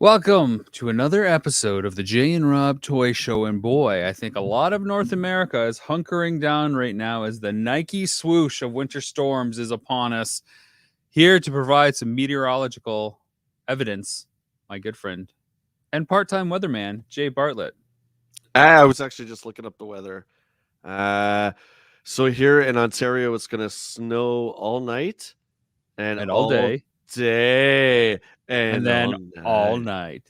Welcome to another episode of the Jay and Rob Toy Show. And boy, I think a lot of North America is hunkering down right now as the Nike swoosh of winter storms is upon us. Here to provide some meteorological evidence, my good friend and part-time weatherman, Jay Bartlett. I was actually just looking up the weather. So here in Ontario, it's going to snow all night and And all all day, day and and then all all night. night.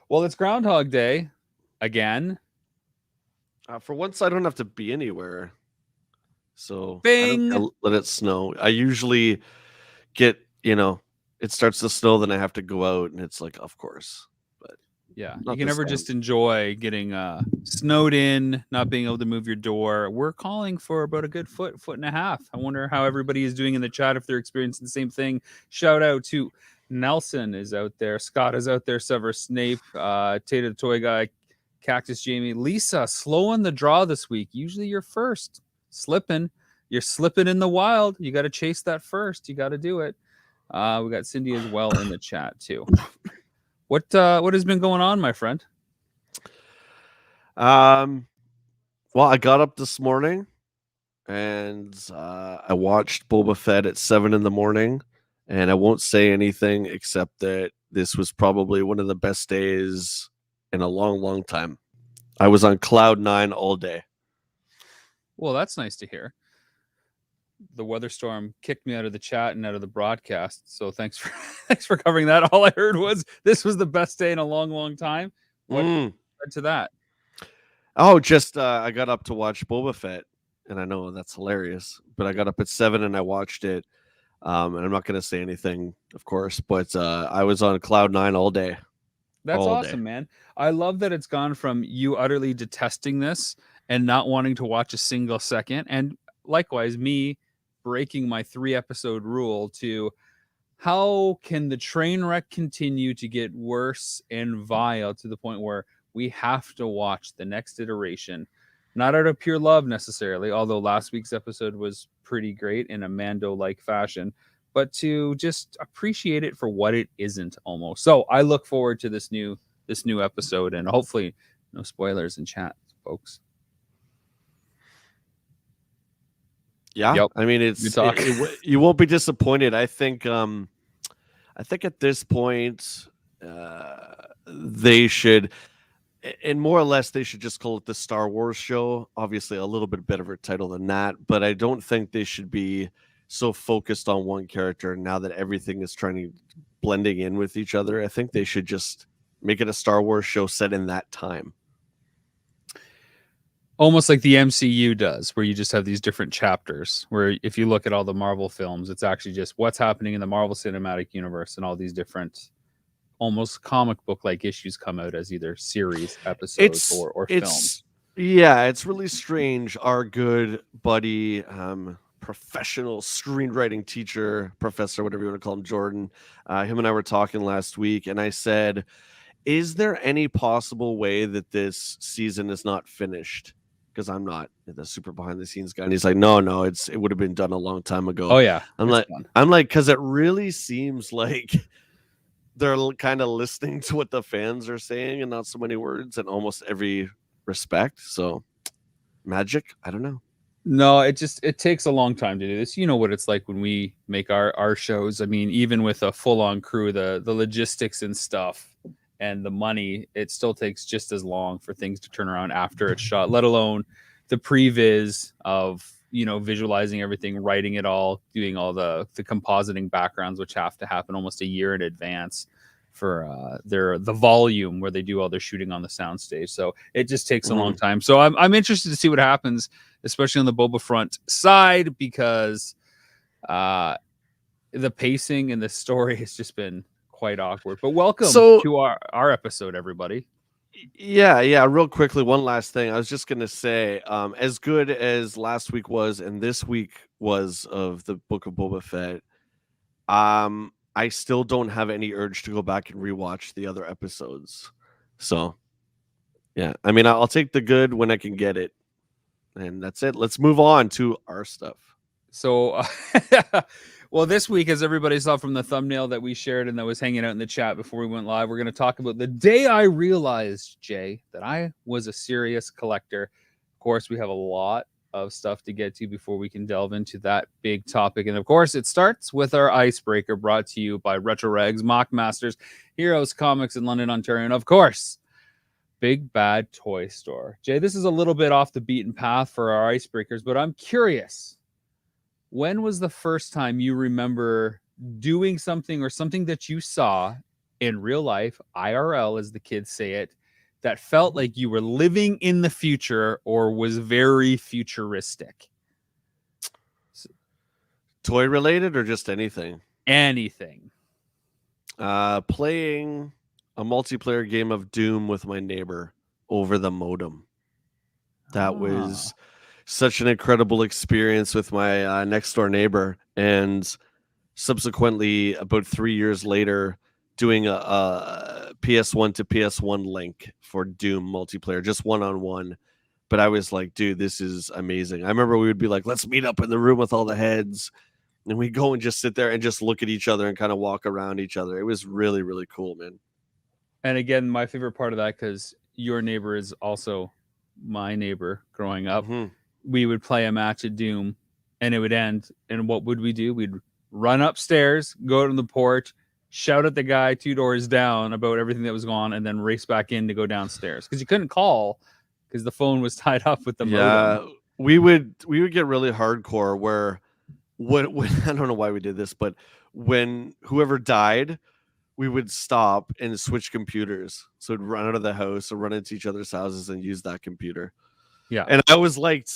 Well, it's Groundhog Day again. For once, I don't have to be anywhere, so I don't Bing! let it snow. I usually get, it starts to snow, then I have to go out, and it's like, of course, but Yeah, you not can this never time. just enjoy getting snowed in, not being able to move your door. We're calling for about a good foot and a half. I wonder how everybody is doing in the chat, if they're experiencing the same thing. Shout out to Nelson is out there, Scott is out there, Sever Snape, Tater the Toy Guy, Cactus Jamie, Lisa, slow on the draw this week. Usually you're first, you're slipping in the wild. You got to chase that first. You got to do it. We got Cindy as well in the chat too. What has been going on, my friend? Well, I got up this morning and I watched Boba Fett at 7 in the morning, and I won't say anything except that this was probably one of the best days in a long, long time. I was on cloud 9 all day. Well, that's nice to hear. The weather storm kicked me out of the chat and out of the broadcast. So thanks for covering that. All I heard was this was the best day in a long, long time. What led to that? Oh, just I got up to watch Boba Fett, and I know that's hilarious, but I got up at 7 and I watched it. And I'm not going to say anything, of course, but I was on cloud 9 all day. That's awesome, man. I love that it's gone from you utterly detesting this and not wanting to watch a single second, and likewise me breaking my 3-episode rule, to how can the train wreck continue to get worse and vile to the point where we have to watch the next iteration, not out of pure love necessarily, although last week's episode was pretty great in a Mando-like fashion, but to just appreciate it for what it isn't almost. So I look forward to this new episode, and hopefully no spoilers in chat, folks. Yeah, yep. I mean, you won't be disappointed. I think at this point, they should, and more or less, they should just call it the Star Wars show. Obviously, a little bit better of a title than that, but I don't think they should be so focused on one character now that everything is blending in with each other. I think they should just make it a Star Wars show set in that time. Almost like the MCU does, where you just have these different chapters, where if you look at all the Marvel films, it's actually just what's happening in the Marvel Cinematic Universe, and all these different almost comic book like issues come out as either series, episodes, or films. Yeah, it's really strange. Our good buddy, professional screenwriting teacher, professor, whatever you want to call him, Jordan, him and I were talking last week, and I said, is there any possible way that this season is not finished? Because I'm not the super behind the scenes guy. And he's like, no, it would have been done a long time ago. Oh yeah. I'm like, because it really seems like they're kind of listening to what the fans are saying and not so many words in almost every respect. So magic, I don't know. No, it takes a long time to do this. You know what it's like when we make our shows. I mean, even with a full-on crew, the logistics and stuff and the money, it still takes just as long for things to turn around after it's shot, let alone the previs of, visualizing everything, writing it all, doing all the compositing backgrounds, which have to happen almost a year in advance for the volume where they do all their shooting on the soundstage. So it just takes a long time. So I'm interested to see what happens, especially on the Boba front side, because the pacing and the story has just been quite awkward. But welcome to our episode, everybody. Yeah. Real quickly, one last thing. I was just gonna say, as good as last week was and this week was of the Book of Boba Fett, I still don't have any urge to go back and rewatch the other episodes. So, yeah, I mean, I'll take the good when I can get it, and that's it. Let's move on to our stuff. So, well, this week, as everybody saw from the thumbnail that we shared and that was hanging out in the chat before we went live, we're going to talk about the day I realized, Jay, that I was a serious collector. Of course, we have a lot of stuff to get to before we can delve into that big topic. And of course, it starts with our icebreaker brought to you by Retro Rags, Mock Masters, Heroes Comics in London, Ontario, and of course, Big Bad Toy Store. Jay, this is a little bit off the beaten path for our icebreakers, but I'm curious. When was the first time you remember doing something or something that you saw in real life, IRL as the kids say it, that felt like you were living in the future or was very futuristic? Toy related or just anything? Anything. Playing a multiplayer game of Doom with my neighbor over the modem. That was such an incredible experience with my next door neighbor, and subsequently about 3 years later doing a PS1 to PS1 link for Doom multiplayer, just one-on-one. But I was like, dude, this is amazing. I remember we would be like, let's meet up in the room with all the heads, and we go and just sit there and just look at each other and kind of walk around each other. It was really, really cool, man. And again, my favorite part of that, because your neighbor is also my neighbor growing up, we would play a match of Doom and it would end. And what would we do? We'd run upstairs, go to the porch, shout at the guy 2 doors down about everything that was going on, and then race back in to go downstairs because you couldn't call because the phone was tied up with the modem. We would get really hardcore where when I don't know why we did this, but when whoever died, we would stop and switch computers. So we'd run out of the house or run into each other's houses and use that computer. Yeah. And I was like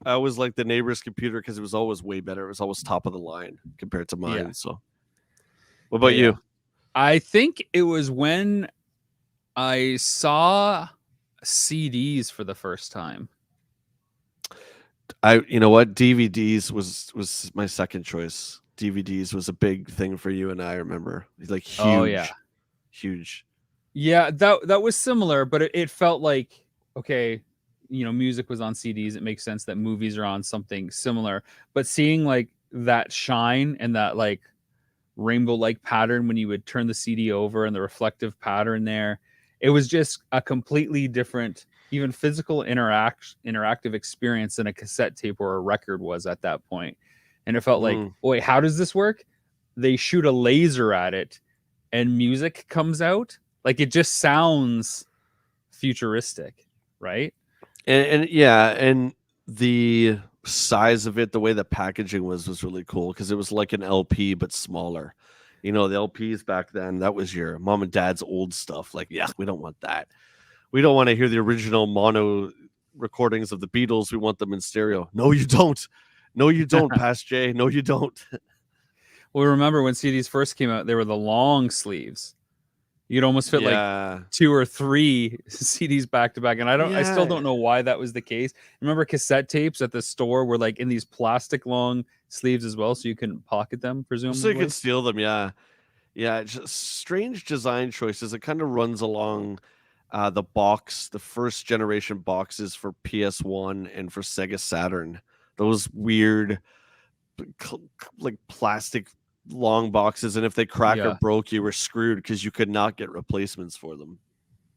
the neighbor's computer because it was always way better. It was always top of the line compared to mine. Yeah. So what about you? I think it was when I saw CDs for the first time. You know what? DVDs was my second choice. DVDs was a big thing for you and I remember. Like huge. Oh yeah. Huge. Yeah, that was similar, but it felt like, okay, you know, music was on CDs. It makes sense that movies are on something similar. But seeing like that shine and that like rainbow-like pattern when you would turn the CD over and the reflective pattern there, it was just a completely different, even physical interactive experience than a cassette tape or a record was at that point. And it felt like, wait, how does this work? They shoot a laser at it and music comes out. Like it just sounds futuristic, right? And yeah, and the size of it, the way the packaging was really cool because it was like an LP but smaller. You know, the LPs back then, that was your mom and dad's old stuff. Like, yeah, we don't want that. We don't want to hear the original mono recordings of the Beatles. We want them in stereo. No, you don't. No, you don't, Past Jay. No, you don't. Well, remember when CDs first came out, they were the long sleeves. You'd almost fit like 2 or 3 CDs back to back. And I still don't know why that was the case. Remember cassette tapes at the store were like in these plastic long sleeves as well, so you couldn't pocket them, presumably. So you could steal them, yeah. Yeah, just strange design choices. It kind of runs along the first generation boxes for PS1 and for Sega Saturn. Those weird like plastic long boxes, and if they crack or broke, you were screwed because you could not get replacements for them.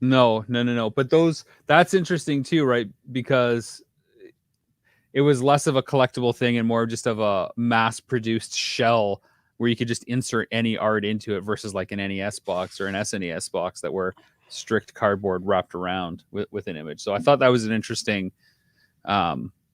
No. But that's interesting too, right? Because it was less of a collectible thing and more just of a mass-produced shell where you could just insert any art into it versus like an NES box or an SNES box that were strict cardboard wrapped around with an image. So I thought that was an interesting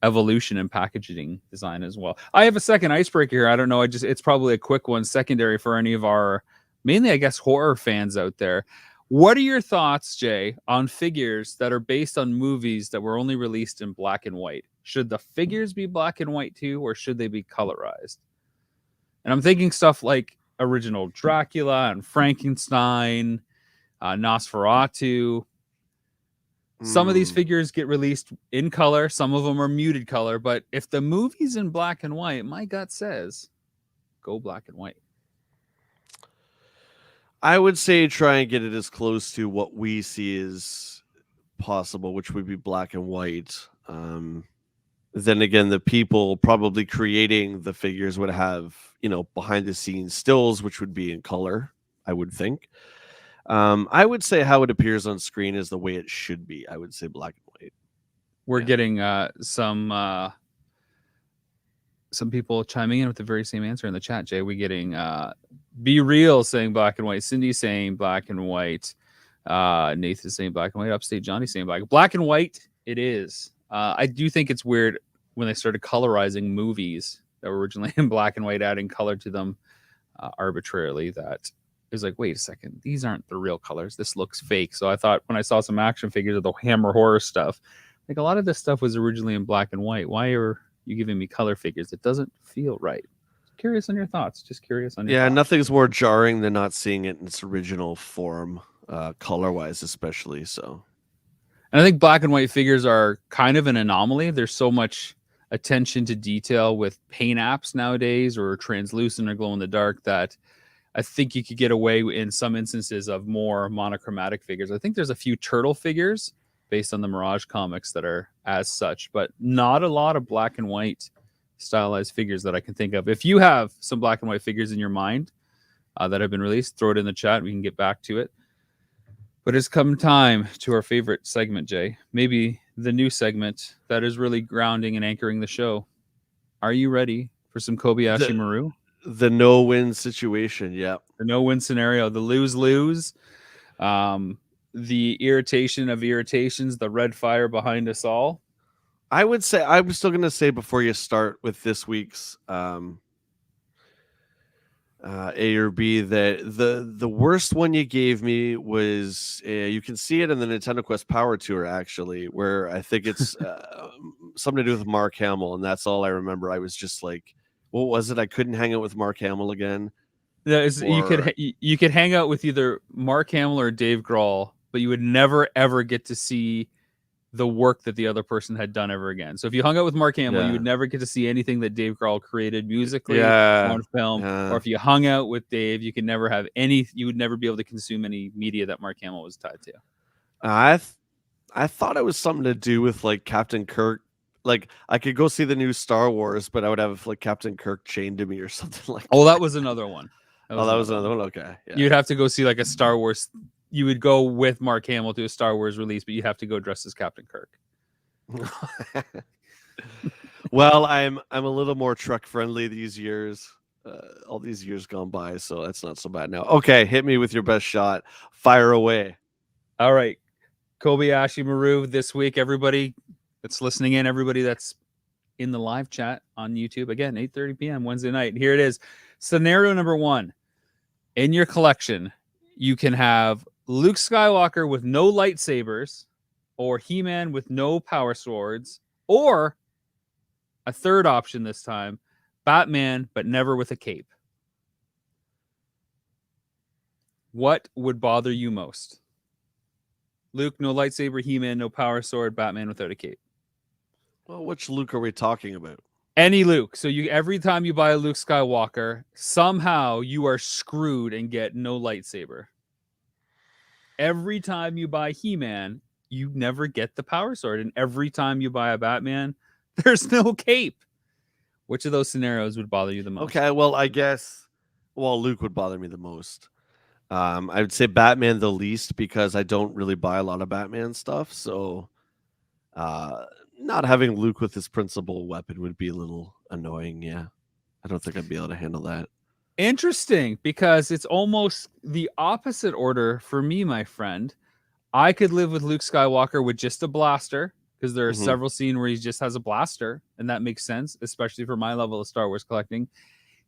evolution in packaging design as well. I have a second icebreaker here. I don't know. It's probably a quick one, secondary for any of our, mainly I guess, horror fans out there. What are your thoughts, Jay, on figures that are based on movies that were only released in black and white? Should the figures be black and white too, or should they be colorized? And I'm thinking stuff like original Dracula and Frankenstein, Nosferatu. Some of these figures get released in color. Some of them are muted color. But if the movie's in black and white, my gut says go black and white. I would say try and get it as close to what we see as possible, which would be black and white. then again, the people probably creating the figures would have, behind the scenes stills, which would be in color, I would think. I would say how it appears on screen is the way it should be. I would say black and white. We're Yeah. getting some people chiming in with the very same answer in the chat. Jay, we getting Be Real saying black and white, Cindy saying black and white, Nathan saying black and white, Upstate Johnny saying black and white. It is. I do think it's weird when they started colorizing movies that were originally in black and white, adding color to them arbitrarily. That is like, wait a second, these aren't the real colors. This looks fake. So I thought when I saw some action figures of the Hammer horror stuff, like a lot of this stuff was originally in black and white. Why are you giving me color figures? It doesn't feel right. Curious on your thoughts. Just curious on your thoughts. Nothing's more jarring than not seeing it in its original form, color-wise especially. So, and I think black and white figures are kind of an anomaly. There's so much attention to detail with paint apps nowadays, or translucent or glow in the dark, that I think you could get away in some instances of more monochromatic figures. I think there's a few turtle figures based on the Mirage comics that are as such, but not a lot of black and white stylized figures that I can think of. If you have some black and white figures in your mind that have been released, throw it in the chat. We can get back to it. But it's come time to our favorite segment, Jay. Maybe the new segment that is really grounding and anchoring the show. Are you ready for some Kobayashi Maru? The no-win situation, yeah. The no-win scenario, the lose-lose. The irritation of irritations, the red fire behind us all. I would say, I'm still going to say before you start with this week's A or B, that the worst one you gave me was, you can see it in the Nintendo Quest Power Tour, actually, where I think it's something to do with Mark Hamill, and that's all I remember. I was just like, what was it? I couldn't hang out with Mark Hamill again. You could hang out with either Mark Hamill or Dave Grohl, but you would never ever get to see the work that the other person had done ever again. So if you hung out with Mark Hamill, you would never get to see anything that Dave Grohl created musically on film. Or if you hung out with Dave, you could never have you would never be able to consume any media that Mark Hamill was tied to. I thought it was something to do with like Captain Kirk. Like I could go see the new Star Wars, but I would have like Captain Kirk chained to me or something like that. Oh, that was another one. That was another one. Okay. Yeah. You'd have to go see like a Star Wars. You would go with Mark Hamill to a Star Wars release, but you have to go dressed as Captain Kirk. Well, I'm a little more truck friendly these years. All these years gone by, so that's not so bad now. Okay, hit me with your best shot. Fire away. All right. Kobayashi Maru this week, everybody that's listening in, everybody that's in the live chat on YouTube. Again, 8:30 p.m. Wednesday night. Here it is. Scenario number 1. In your collection, you can have Luke Skywalker with no lightsabers, or He-Man with no power swords, or a third option this time, Batman, but never with a cape. What would bother you most? Luke, no lightsaber, He-Man, no power sword, Batman without a cape. Well, which Luke are we talking about? Any Luke. So every time you buy a Luke Skywalker, somehow you are screwed and get no lightsaber. Every time you buy He-Man, you never get the power sword. And every time you buy a Batman, there's no cape. Which of those scenarios would bother you the most? Okay, well, I guess, Luke would bother me the most. I would say Batman the least, because I don't really buy a lot of Batman stuff. So not having Luke with his principal weapon would be a little annoying. Yeah, I don't think I'd be able to handle that. Interesting, because it's almost the opposite order for me, my friend. I could live with Luke Skywalker with just a blaster, because there are several scenes where he just has a blaster, and that makes sense, especially for my level of Star Wars collecting.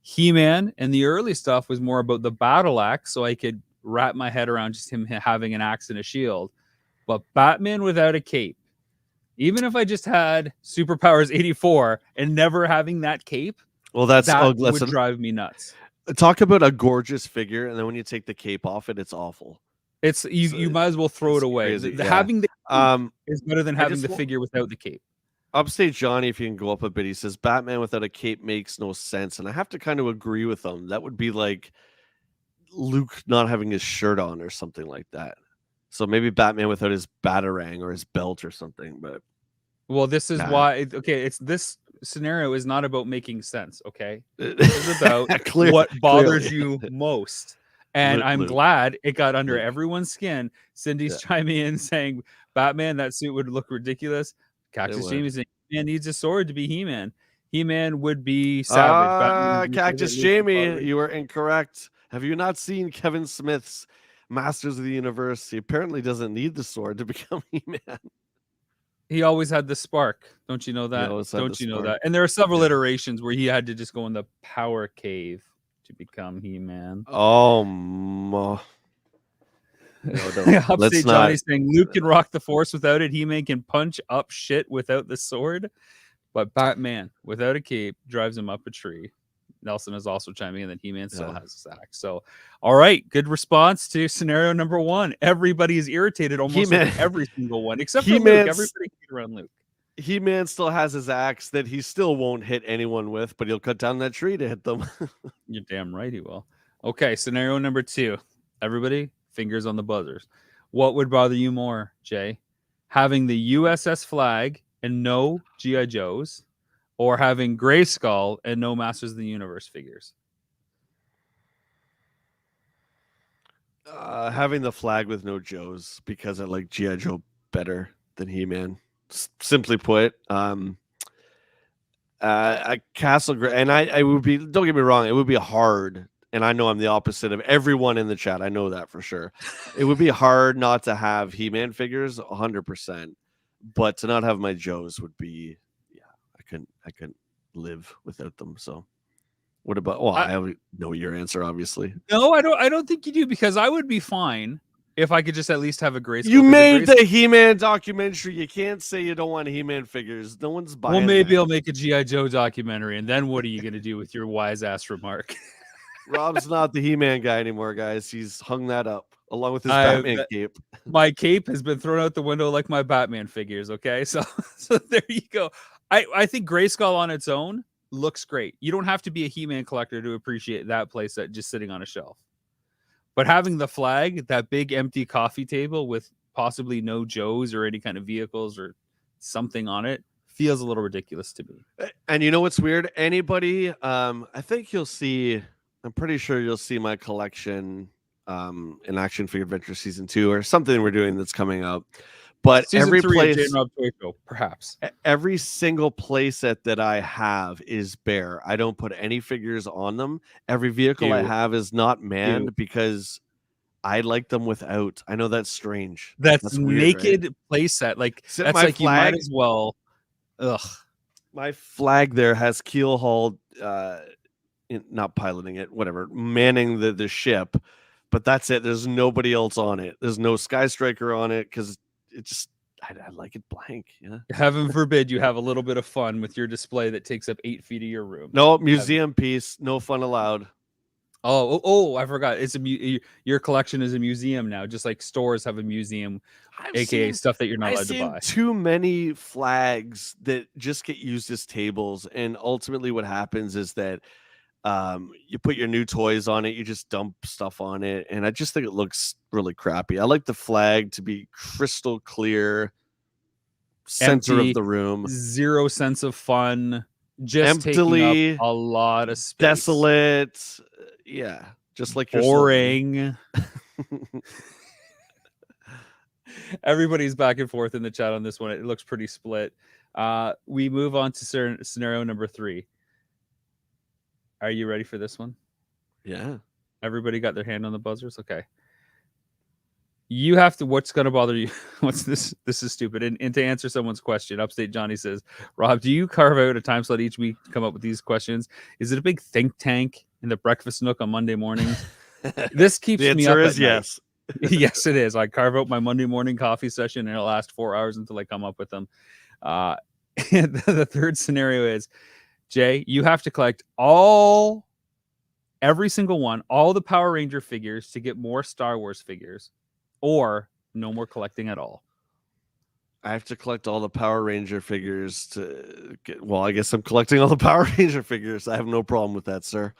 He-Man and the early stuff was more about the battle axe, so I could wrap my head around just him having an axe and a shield. But Batman without a cape, even if I just had Superpowers 84 and never having that cape, well, that would drive me nuts. Talk about a gorgeous figure, and then when you take the cape off it's awful. It's you might as well throw it away. Having the cape is better than having the figure without the cape. Upstate Johnny, if you can go up a bit, he says Batman without a cape makes no sense, and I have to kind of agree with him. That would be like Luke not having his shirt on or something like that. So maybe Batman without his batarang or his belt or something. But Well, this is Nah. why. Okay, it's this scenario is not about making sense. Okay, this is about what bothers you most. And I'm Luke. glad it got under Luke. everyone's skin. Cindy's chiming in saying, "Batman, that suit would look ridiculous." Cactus Jamie saying, "Man needs a sword to be He-Man. He-Man would be savage." Cactus Jamie, you were incorrect. Have you not seen Kevin Smith's Masters of the Universe? He apparently doesn't need the sword to become He-Man. He always had the spark. Don't you know that? Don't you know that? And there are several iterations where he had to just go in the power cave to become He-Man. Oh, no, Upstate Johnny's saying Luke can rock the Force without it. He-Man can punch up shit without the sword, but Batman without a cape drives him up a tree. Nelson is also chiming in that He-Man still has his axe. So, all right, good response to scenario number 1. Everybody is irritated almost with every single one, except for Luke. Everybody hate around Luke. He-Man still has his axe that he still won't hit anyone with, but he'll cut down that tree to hit them. You're damn right he will. Okay, scenario number 2. Everybody, fingers on the buzzers. What would bother you more, Jay? Having the USS flag and no G.I. Joes, or having Grayskull and no Masters of the Universe figures? Having the flag with no Joes, because I like G.I. Joe better than He-Man. Simply put, a Castle, and I would be, don't get me wrong, it would be hard, and I know I'm the opposite of everyone in the chat. I know that for sure. It would be hard not to have He-Man figures 100%, but to not have my Joes would be, I couldn't live without them. So what about, well, I know your answer, obviously. No, I don't think you do, because I would be fine if I could just at least have a Grayskull. You made the He-Man documentary. You can't say you don't want He-Man figures. No one's buying. Well, maybe I'll make a G.I. Joe documentary, and then what are you going to do with your wise ass remark? Rob's not the He-Man guy anymore, guys. He's hung that up along with his Batman cape. My cape has been thrown out the window like my Batman figures. Okay, so there you go. I think Grayskull on its own looks great. You don't have to be a He-Man collector to appreciate that playset just sitting on a shelf. But having the flag, that big empty coffee table with possibly no Joes or any kind of vehicles or something on it, feels a little ridiculous to me. And you know what's weird? Anybody, I think you'll see, I'm pretty sure you'll see my collection in Action Figure Adventure Season 2 or something we're doing that's coming up. But Season every 3 place, of Jane Rob Toy Show, perhaps. Every single playset that I have is bare. I don't put any figures on them. Every vehicle I have is not manned because I like them without. I know that's strange. That's weird, naked right? Playset. Like So that's like flag, you might as well. Ugh. My flag there has keel hauled, not piloting it, whatever, manning the ship, but that's it. There's nobody else on it. There's no Sky Striker on it because it just, I like it blank. Yeah. Heaven forbid you have a little bit of fun with your display that takes up 8 feet of your room. No museum piece. No fun allowed. Oh! I forgot. It's your collection is a museum now, just like stores have a museum, aka stuff that you're not allowed to buy. Too many flags that just get used as tables, and ultimately, what happens is that you put your new toys on it, you just dump stuff on it, and I just think it looks really crappy. I like the flag to be crystal clear, center of the room, zero sense of fun, just taking up a lot of space, desolate. Yeah, just like boring. Everybody's back and forth in the chat on this one. It looks pretty split. We move on to scenario number 3. Are you ready for this one? Yeah. Everybody got their hand on the buzzers? Okay. You have to, what's going to bother you? What's this? This is stupid. And to answer someone's question, Upstate Johnny says, Rob, do you carve out a time slot each week to come up with these questions? Is it a big think tank in the breakfast nook on Monday mornings? This keeps me up. The answer is yes. Yes, it is. I carve out my Monday morning coffee session and it'll last 4 hours until I come up with them. The third scenario is, Jay, you have to collect every single one, all the Power Ranger figures to get more Star Wars figures, or no more collecting at all. I have to collect all the Power Ranger figures to get, well, I guess I'm collecting all the Power Ranger figures. I have no problem with that, sir.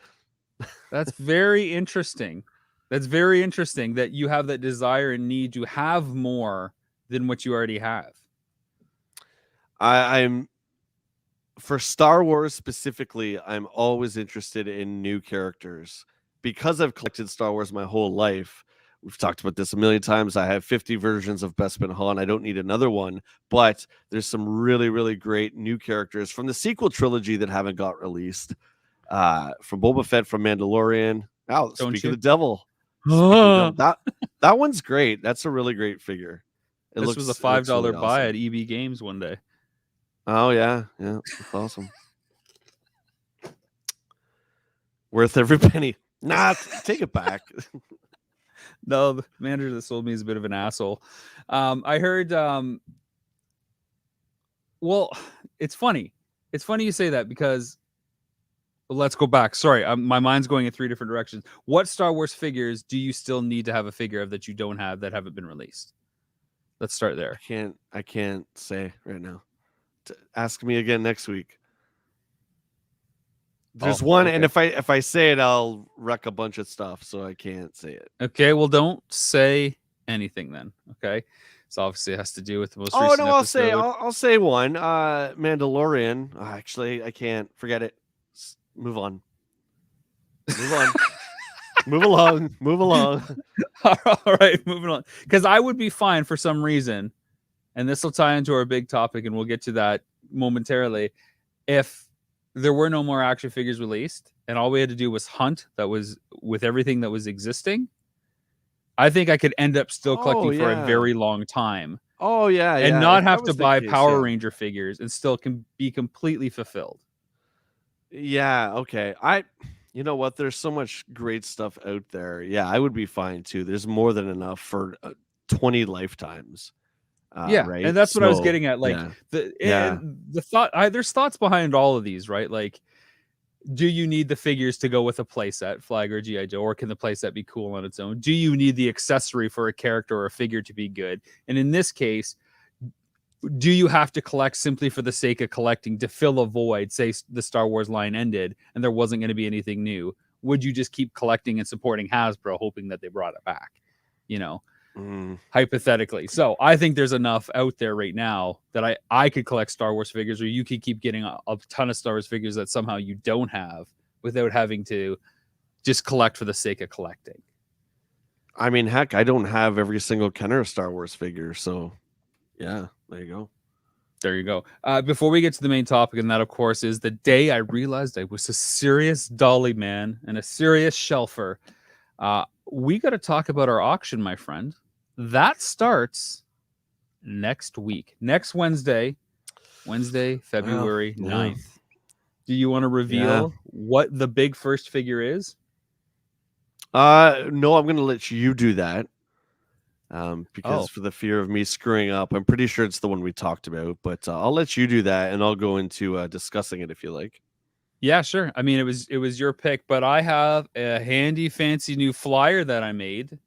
That's very interesting. That's very interesting that you have that desire and need to have more than what you already have. I'm for Star Wars specifically, I'm always interested in new characters because I've collected Star Wars my whole life. We've talked about this a million times. I have 50 versions of Bespin Han. I don't need another one, but there's some really, really great new characters from the sequel trilogy that haven't got released. From Boba Fett, from Mandalorian. Oh, Don't speak of you? the devil. Speaking of the devil, that one's great. That's a really great figure. This was a $5 buy at EB Games one day. Oh yeah, that's awesome. Worth every penny. Nah, take it back. No, the manager that sold me is a bit of an asshole. I heard. Well, it's funny. It's funny you say that because. Let's go back. Sorry, my mind's going in 3 different directions. What Star Wars figures do you still need to have a figure of that you don't have that haven't been released? Let's start there. I can't say right now. Ask me again next week. There's one, okay. and if I say it, I'll wreck a bunch of stuff, so I can't say it. Okay, well, don't say anything then. Okay, so obviously it has to do with the most. Oh recent no, episode. I'll say one. Mandalorian. Actually, I can't. Forget it. Move on. Move on. Move along. Move along. All right, moving on. Because I would be fine for some reason, and this will tie into our big topic, and we'll get to that momentarily. If there were no more action figures released, and all we had to do was hunt, that was with everything that was existing, I think I could end up still collecting for a very long time. Oh yeah, and not have to buy Power Ranger figures and still can be completely fulfilled. Yeah, okay. You know what? There's so much great stuff out there. Yeah, I would be fine too. There's more than enough for 20 lifetimes. Yeah, right. And that's what I was getting at. Like the thought, there's thoughts behind all of these, right? Like, do you need the figures to go with a playset, Flag or G.I. Joe, or can the playset be cool on its own? Do you need the accessory for a character or a figure to be good? And in this case, do you have to collect simply for the sake of collecting to fill a void? Say the Star Wars line ended and there wasn't going to be anything new. Would you just keep collecting and supporting Hasbro, hoping that they brought it back? Hypothetically. So I think there's enough out there right now that I could collect Star Wars figures, or you could keep getting a ton of Star Wars figures that somehow you don't have without having to just collect for the sake of collecting. I mean, heck, I don't have every single Kenner Star Wars figure, so yeah, there you go. There you go. Before we get to the main topic, and that, of course, is the day I realized I was a serious dolly man and a serious shelfer. We got to talk about our auction, my friend. That starts next week. Next Wednesday, February 9th. Do you want to reveal what the big first figure is? No, I'm going to let you do that. Because for the fear of me screwing up, I'm pretty sure it's the one we talked about, but I'll let you do that and I'll go into discussing it if you like. Yeah, sure. I mean, it was your pick, but I have a handy, fancy new flyer that I made.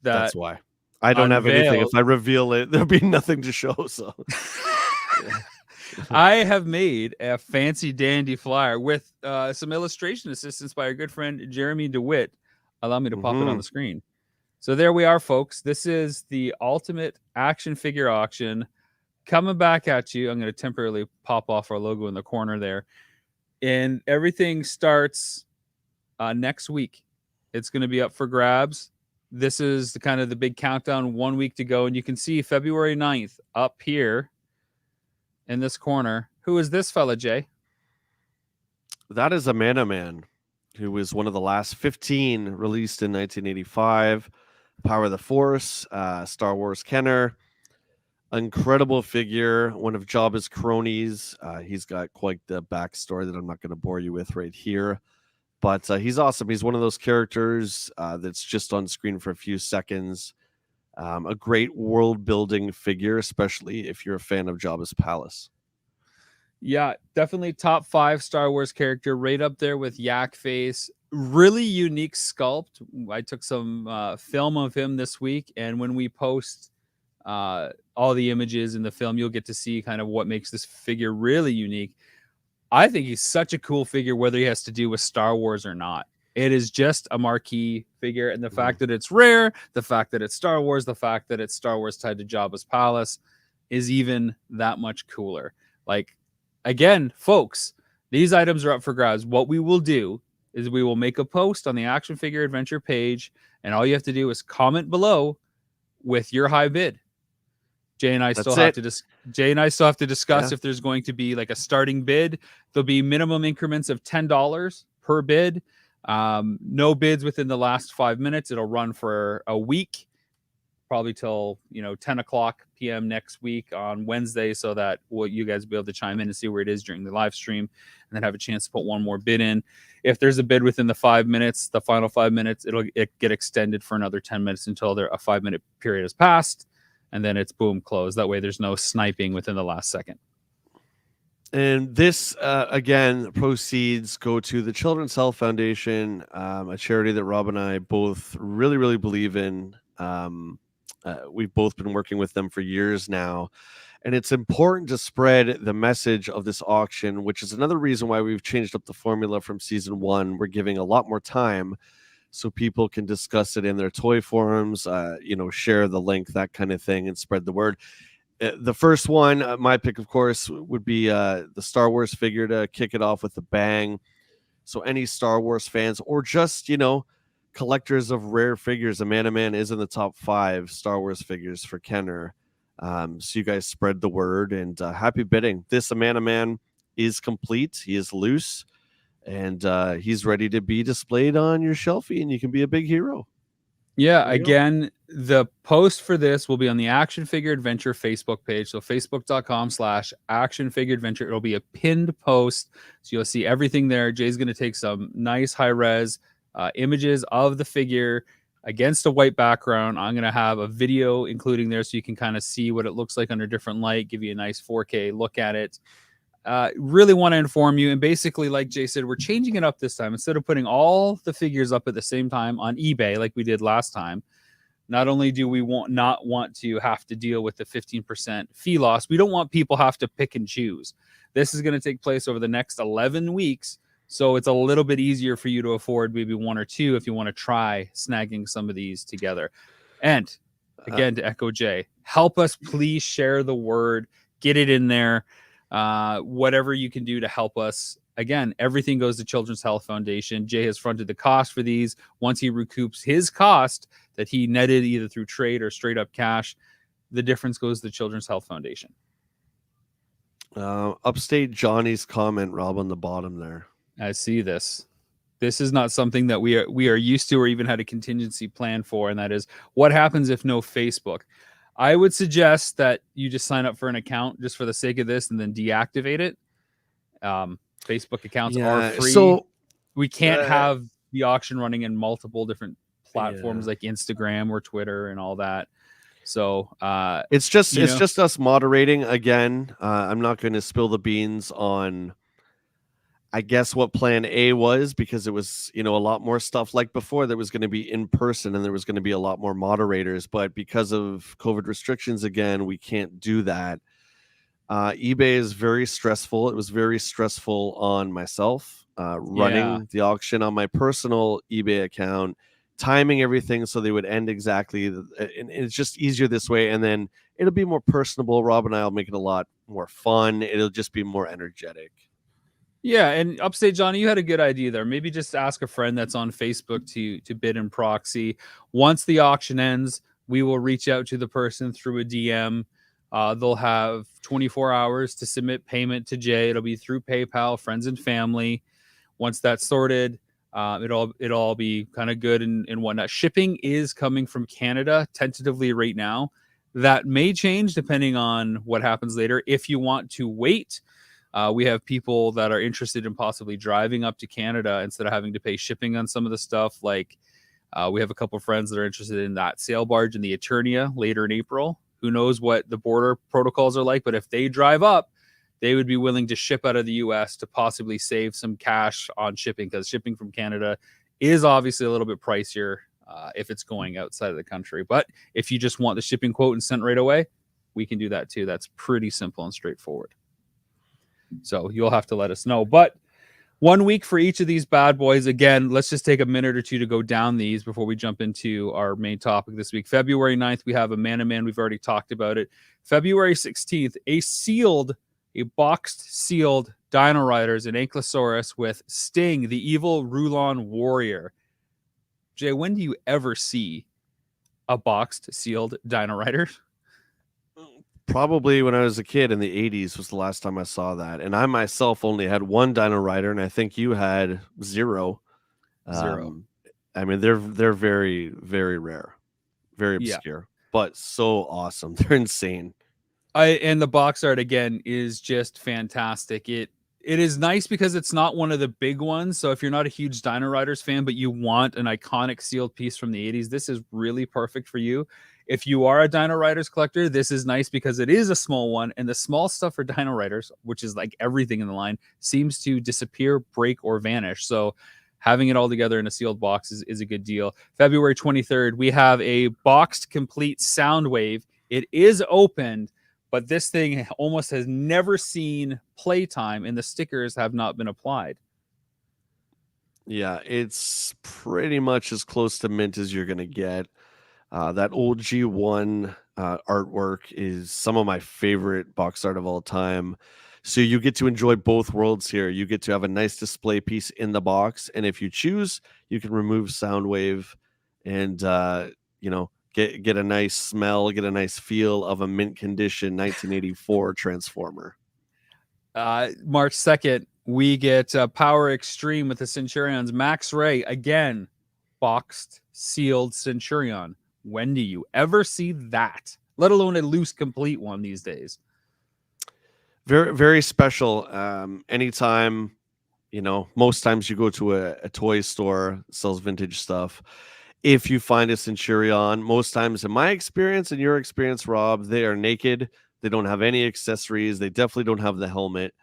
That's why I don't have anything. If I reveal it, there'll be nothing to show. So I have made a fancy dandy flyer with some illustration assistance by our good friend Jeremy DeWitt. Allow me to pop it on the screen. So there we are, folks. This is the ultimate action figure auction coming back at you. I'm going to temporarily pop off our logo in the corner there. And everything starts next week. It's going to be up for grabs. This is the big countdown, 1 week to go. And you can see February 9th up here in this corner. Who is this fella, Jay? That is Amanda Man, who was one of the last 15 released in 1985. Power of the Force, Star Wars Kenner. Incredible figure, one of Jabba's cronies. He's got quite the backstory that I'm not going to bore you with right here. But he's awesome. He's one of those characters that's just on screen for a few seconds. A great world-building figure, especially if you're a fan of Jabba's palace. Yeah, definitely top 5 Star Wars character, right up there with Yak Face. Really unique sculpt. I took some film of him this week, and when we post all the images in the film, you'll get to see kind of what makes this figure really unique. I think he's such a cool figure, whether he has to do with Star Wars or not. It is just a marquee figure, and the fact that it's rare, the fact that it's Star Wars, the fact that it's Star Wars tied to Jabba's palace, is even that much cooler. Like, again, folks, these items are up for grabs. What we will do is we will make a post on the Action Figure Adventure page, and all you have to do is comment below with your high bid. Jay and I still have to discuss if there's going to be like a starting bid. There'll be minimum increments of $10 per bid. No bids within the last 5 minutes. It'll run for a week, probably till 10 o'clock p.m. next week on Wednesday, so that you guys will be able to chime in and see where it is during the live stream, and then have a chance to put one more bid in. If there's a bid within the 5 minutes, the final 5 minutes, it'll get extended for another 10 minutes until a 5-minute period has passed, and then it's boom, closed. That way there's no sniping within the last second. And this, again, proceeds go to the Children's Health Foundation, a charity that Rob and I both really, really believe in. We've both been working with them for years now. And it's important to spread the message of this auction, which is another reason why we've changed up the formula from season 1. We're giving a lot more time so people can discuss it in their toy forums, share the link, that kind of thing, and spread the word. The first one, my pick, of course, would be the Star Wars figure to kick it off with a bang. So any Star Wars fans, or just, collectors of rare figures, a Man is in the top 5 Star Wars figures for Kenner. So you guys spread the word, and happy bidding. This Man is complete. He is loose, and he's ready to be displayed on your shelfie, and you can be a big hero. Yeah, again, the post for this will be on the Action Figure Adventure Facebook page. So facebook.com/Action Figure Adventure. It'll be a pinned post. So you'll see everything there. Jay's going to take some nice high-res images of the figure against a white background. I'm going to have a video including there so you can kind of see what it looks like under different light, give you a nice 4K look at it. Really want to inform you. And basically, like Jay said, we're changing it up this time. Instead of putting all the figures up at the same time on eBay like we did last time, not only do we not want to have to deal with the 15% fee loss, we don't want people have to pick and choose. This is going to take place over the next 11 weeks. So it's a little bit easier for you to afford maybe one or two if you want to try snagging some of these together. And again, to echo Jay, help us please share the word, get it in there. Whatever you can do to help us. Again, everything goes to Children's Health Foundation. Jay has fronted the cost for these. Once he recoups his cost that he netted either through trade or straight up cash, the difference goes to the Children's Health Foundation. Upstate Johnny's comment, Rob, on the bottom there. I see this. This is not something that we are used to or even had a contingency plan for, and that is what happens if no Facebook. I would suggest that you just sign up for an account just for the sake of this and then deactivate it. Facebook accounts are free. So we can't have the auction running in multiple different platforms like Instagram or Twitter and all that. So it's just us moderating again. I'm not going to spill the beans on, I guess, what plan A was, because it was, a lot more stuff like before that was going to be in person and there was going to be a lot more moderators. But because of COVID restrictions, again, we can't do that. eBay is very stressful. It was very stressful on myself, running the auction on my personal eBay account, timing everything so they would end exactly. And it's just easier this way. And then it'll be more personable. Rob and I will make it a lot more fun. It'll just be more energetic. Yeah, and Upstate Johnny, you had a good idea there. Maybe just ask a friend that's on Facebook to bid in proxy. Once the auction ends, we will reach out to the person through a DM. They'll have 24 hours to submit payment to Jay. It'll be through PayPal, friends and family. Once that's sorted, it'll all be kind of good and whatnot. Shipping is coming from Canada tentatively right now. That may change depending on what happens later. If you want to wait, we have people that are interested in possibly driving up to Canada instead of having to pay shipping on some of the stuff. Like we have a couple of friends that are interested in that sail barge in the Eternia later in April. Who knows what the border protocols are like, but if they drive up, they would be willing to ship out of the US to possibly save some cash on shipping, because shipping from Canada is obviously a little bit pricier if it's going outside of the country. But if you just want the shipping quote and sent right away, we can do that too. That's pretty simple and straightforward. So you'll have to let us know. But 1 week for each of these bad boys. Again, let's just take a minute or two to go down these before we jump into our main topic this week. February 9th, we have a Man. We've already talked about it. February 16th, a boxed, sealed Dino Riders and Ankylosaurus with Sting, the evil Rulon warrior. Jay, when do you ever see a boxed, sealed Dino Rider? Probably when I was a kid in the 80s was the last time I saw that. And I myself only had one Dino Rider, and I think you had zero. Zero. I mean, they're very, very rare, very obscure, but so awesome. They're insane. And the box art again is just fantastic. It is nice because it's not one of the big ones. So if you're not a huge Dino Riders fan, but you want an iconic sealed piece from the 80s, this is really perfect for you. If you are a Dino Riders collector, this is nice because it is a small one, and the small stuff for Dino Riders, which is like everything in the line, seems to disappear, break, or vanish. So having it all together in a sealed box is a good deal. February 23rd, we have a boxed complete Soundwave. It is opened, but this thing almost has never seen playtime, and the stickers have not been applied. Yeah, it's pretty much as close to mint as you're going to get. That old G1 artwork is some of my favorite box art of all time. So you get to enjoy both worlds here. You get to have a nice display piece in the box, and if you choose, you can remove Soundwave and get a nice smell, get a nice feel of a mint condition 1984 Transformer. March 2nd, we get Power Extreme with the Centurions. Max Ray, again, boxed, sealed Centurion. When do you ever see that? Let alone a loose, complete one these days. Very, very special. Anytime, most times you go to a toy store, sells vintage stuff. If you find a Centurion, most times in my experience and your experience, Rob, they are naked. They don't have any accessories. They definitely don't have the helmet.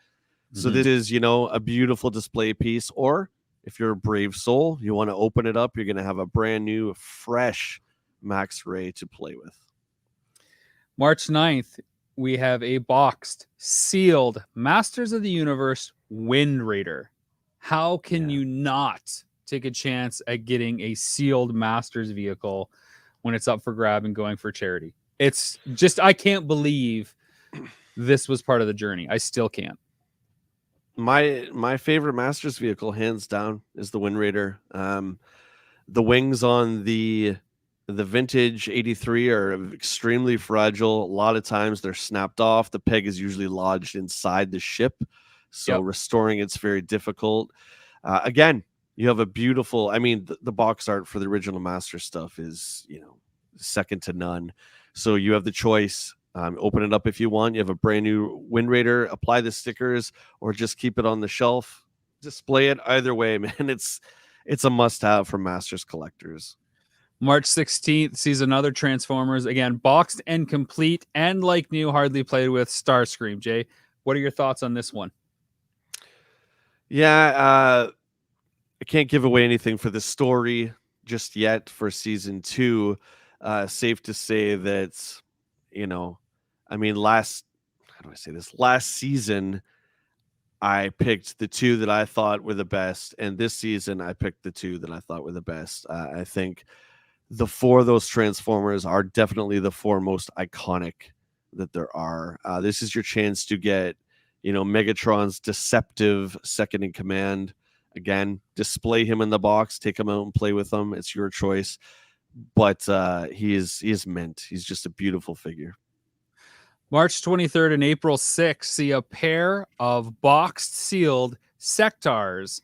So this is, a beautiful display piece. Or if you're a brave soul, you want to open it up, you're going to have a brand new, fresh Max Ray to play with. March 9th, we have a boxed, sealed Masters of the Universe Wind Raider. How can you not take a chance at getting a sealed Masters vehicle when it's up for grab and going for charity? It's just, I can't believe this was part of the journey. I still can't. My favorite Masters vehicle, hands down, is the Wind Raider. The wings on the vintage 83 are extremely fragile. A lot of times they're snapped off. The peg is usually lodged inside the ship, so restoring it's very difficult. Again, you have a beautiful, the box art for the original Master stuff is, second to none. So you have the choice. Open it up if you want. You have a brand new Wind Raider, apply the stickers, or just keep it on the shelf. Display it. Either way, man, it's a must-have for Masters collectors. March 16th sees another Transformers, again, boxed and complete, and like new, hardly played with, Starscream. Jay, what are your thoughts on this one? Yeah, I can't give away anything for the story just yet for season 2. Safe to say that, last season, I picked the 2 that I thought were the best, and this season I picked the 2 that I thought were the best. I think the 4 of those Transformers are definitely the 4 most iconic that there are. This is your chance to get, Megatron's deceptive second in command. Again, display him in the box, take him out and play with him. It's your choice. But he is mint. He's just a beautiful figure. March 23rd and April 6th see a pair of boxed, sealed Sectars.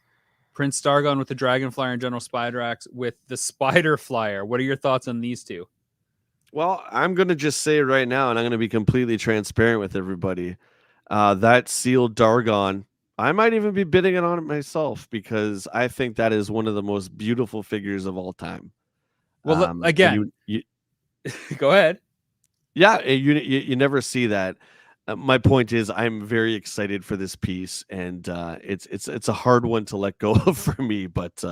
Prince Dargon with the Dragonflyer and General Spidrax with the Spider Flyer. What are your thoughts on these two? Well, I'm going to just say right now, and I'm going to be completely transparent with everybody, that sealed Dargon, I might even be bidding it on it myself because I think that is one of the most beautiful figures of all time. Well, again, you go ahead. Yeah, you never see that. My point is, I'm very excited for this piece, and it's a hard one to let go of for me. But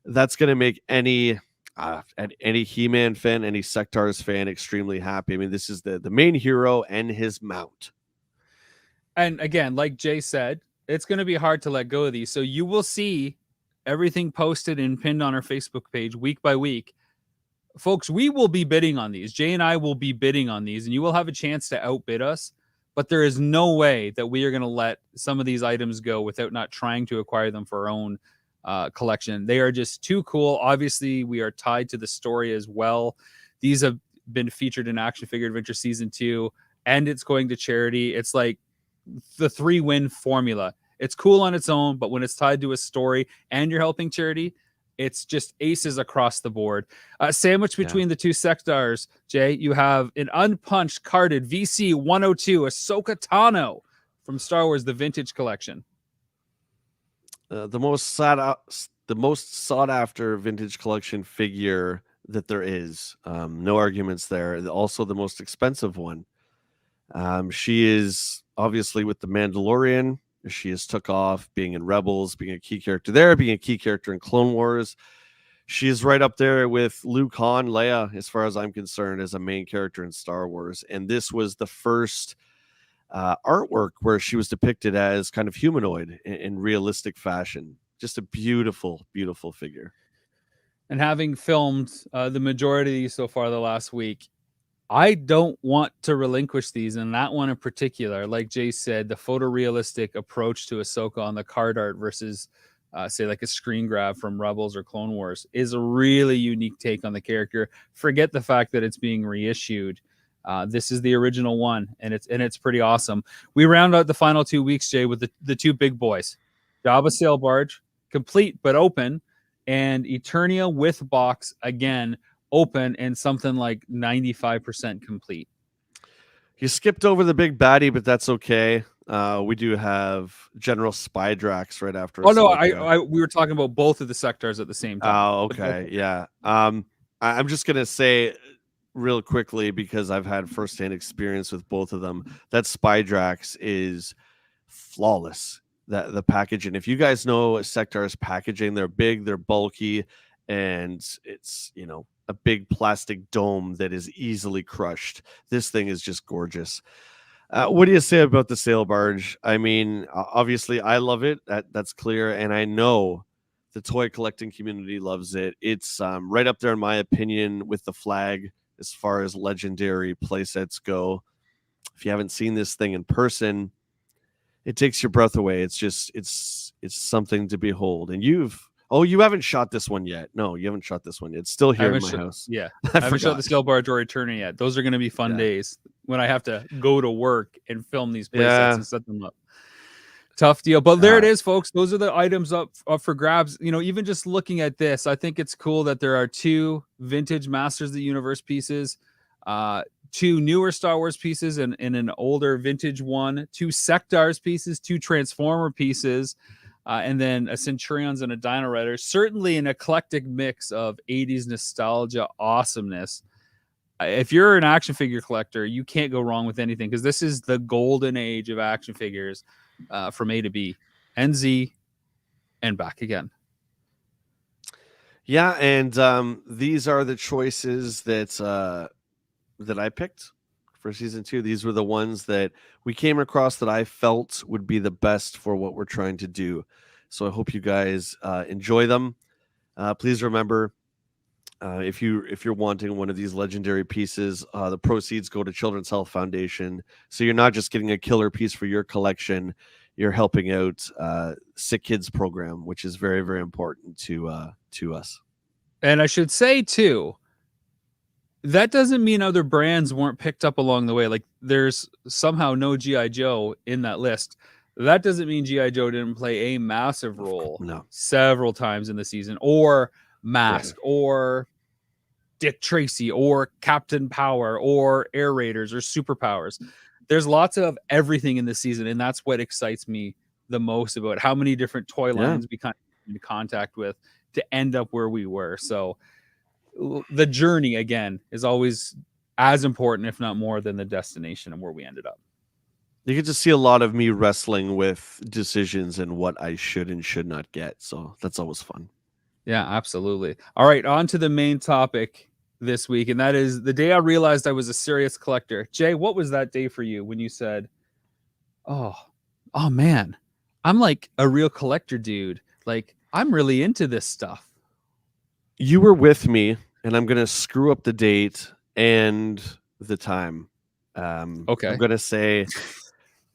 that's going to make any He-Man fan, any Sectars fan, extremely happy. I mean, this is the main hero and his mount. And again, like Jay said, it's going to be hard to let go of these. So you will see everything posted and pinned on our Facebook page week by week. Folks, we will be bidding on these. Jay and I will be bidding on these, and you will have a chance to outbid us. But there is no way that we are going to let some of these items go without not trying to acquire them for our own collection. They are just too cool. Obviously, we are tied to the story as well. These have been featured in Action Figure Adventure Season 2, and it's going to charity. It's like the 3-win formula. It's cool on its own, but when it's tied to a story and you're helping charity, it's just aces across the board. Sandwiched between the two sectars, Jay, you have an unpunched carded VC 102 Ahsoka Tano from Star Wars: The Vintage Collection. The most sought after vintage collection figure that there is. No arguments there. Also the most expensive one. She is obviously with the Mandalorian. She has took off being in Rebels, being a key character there, being a key character in Clone Wars. She is right up there with Luke, Han, Leia, as far as I'm concerned, as a main character in Star Wars. And this was the first artwork where she was depicted as kind of humanoid in realistic fashion. Just a beautiful, beautiful figure. And having filmed the majority of these so far the last week, I don't want to relinquish these, and that one in particular, like Jay said, the photorealistic approach to Ahsoka on the card art versus, say, like a screen grab from Rebels or Clone Wars is a really unique take on the character. Forget the fact that it's being reissued. This is the original one, and it's pretty awesome. We round out the final 2 weeks, Jay, with the two big boys, Jabba Sail Barge, complete but open, and Eternia with box again. Open and something like 95% complete. You skipped over the big baddie, but that's okay. We do have General Spydrax right after. Oh no, we were talking about both of the sectors at the same time. Oh, okay, yeah. I'm just gonna say real quickly, because I've had firsthand experience with both of them, that Spydrax is flawless. That the packaging. If you guys know Sectar's packaging, they're big, they're bulky, and it's a big plastic dome that is easily crushed. This thing is just gorgeous. What do you say about the sail barge? I mean, obviously I love it. That's clear. And I know the toy collecting community loves it. It's right up there, in my opinion, with the flag as far as legendary playsets go. If you haven't seen this thing in person, it takes your breath away. It's just, it's something to behold. And you haven't shot this one yet. No, you haven't shot this one yet. It's still here in my house. Yeah. I haven't shot the Sail Barge or Eternia yet. Those are going to be fun days when I have to go to work and film these playsets and set them up. Tough deal. But there it is, folks. Those are the items up for grabs. Even just looking at this, I think it's cool that there are 2 vintage Masters of the Universe pieces, 2 newer Star Wars pieces and an older vintage one, 2 Sectars pieces, 2 Transformer pieces, and then a Centurions and a Dino Rider. Certainly an eclectic mix of 80s nostalgia awesomeness. If you're an action figure collector, you can't go wrong with anything, because this is the golden age of action figures, from A to B and Z and back again. Yeah, and these are the choices that I picked for season 2. These were the ones that we came across that I felt would be the best for what we're trying to do. So I hope you guys enjoy them. Please remember, if you're wanting one of these legendary pieces, the proceeds go to Children's Health Foundation. So you're not just getting a killer piece for your collection, you're helping out Sick Kids program, which is very, very important to us. And I should say too, that doesn't mean other brands weren't picked up along the way. Like, there's somehow no G.I. Joe in that list. That doesn't mean G.I. Joe didn't play a massive role several times in the season, or Mask, or Dick Tracy, or Captain Power, or Air Raiders, or Superpowers. There's lots of everything in this season, and that's what excites me the most about how many different toy lines we kind of came into contact with to end up where we were. So the journey, again, is always as important, if not more, than the destination and where we ended up. You get to see a lot of me wrestling with decisions and what I should and should not get. So that's always fun. Yeah, absolutely. All right, on to the main topic this week, and that is the day I realized I was a serious collector. Jay, what was that day for you when you said, oh man, I'm like a real collector dude. Like, I'm really into this stuff. You were with me, and I'm gonna screw up the date and the time. I'm Okay. gonna say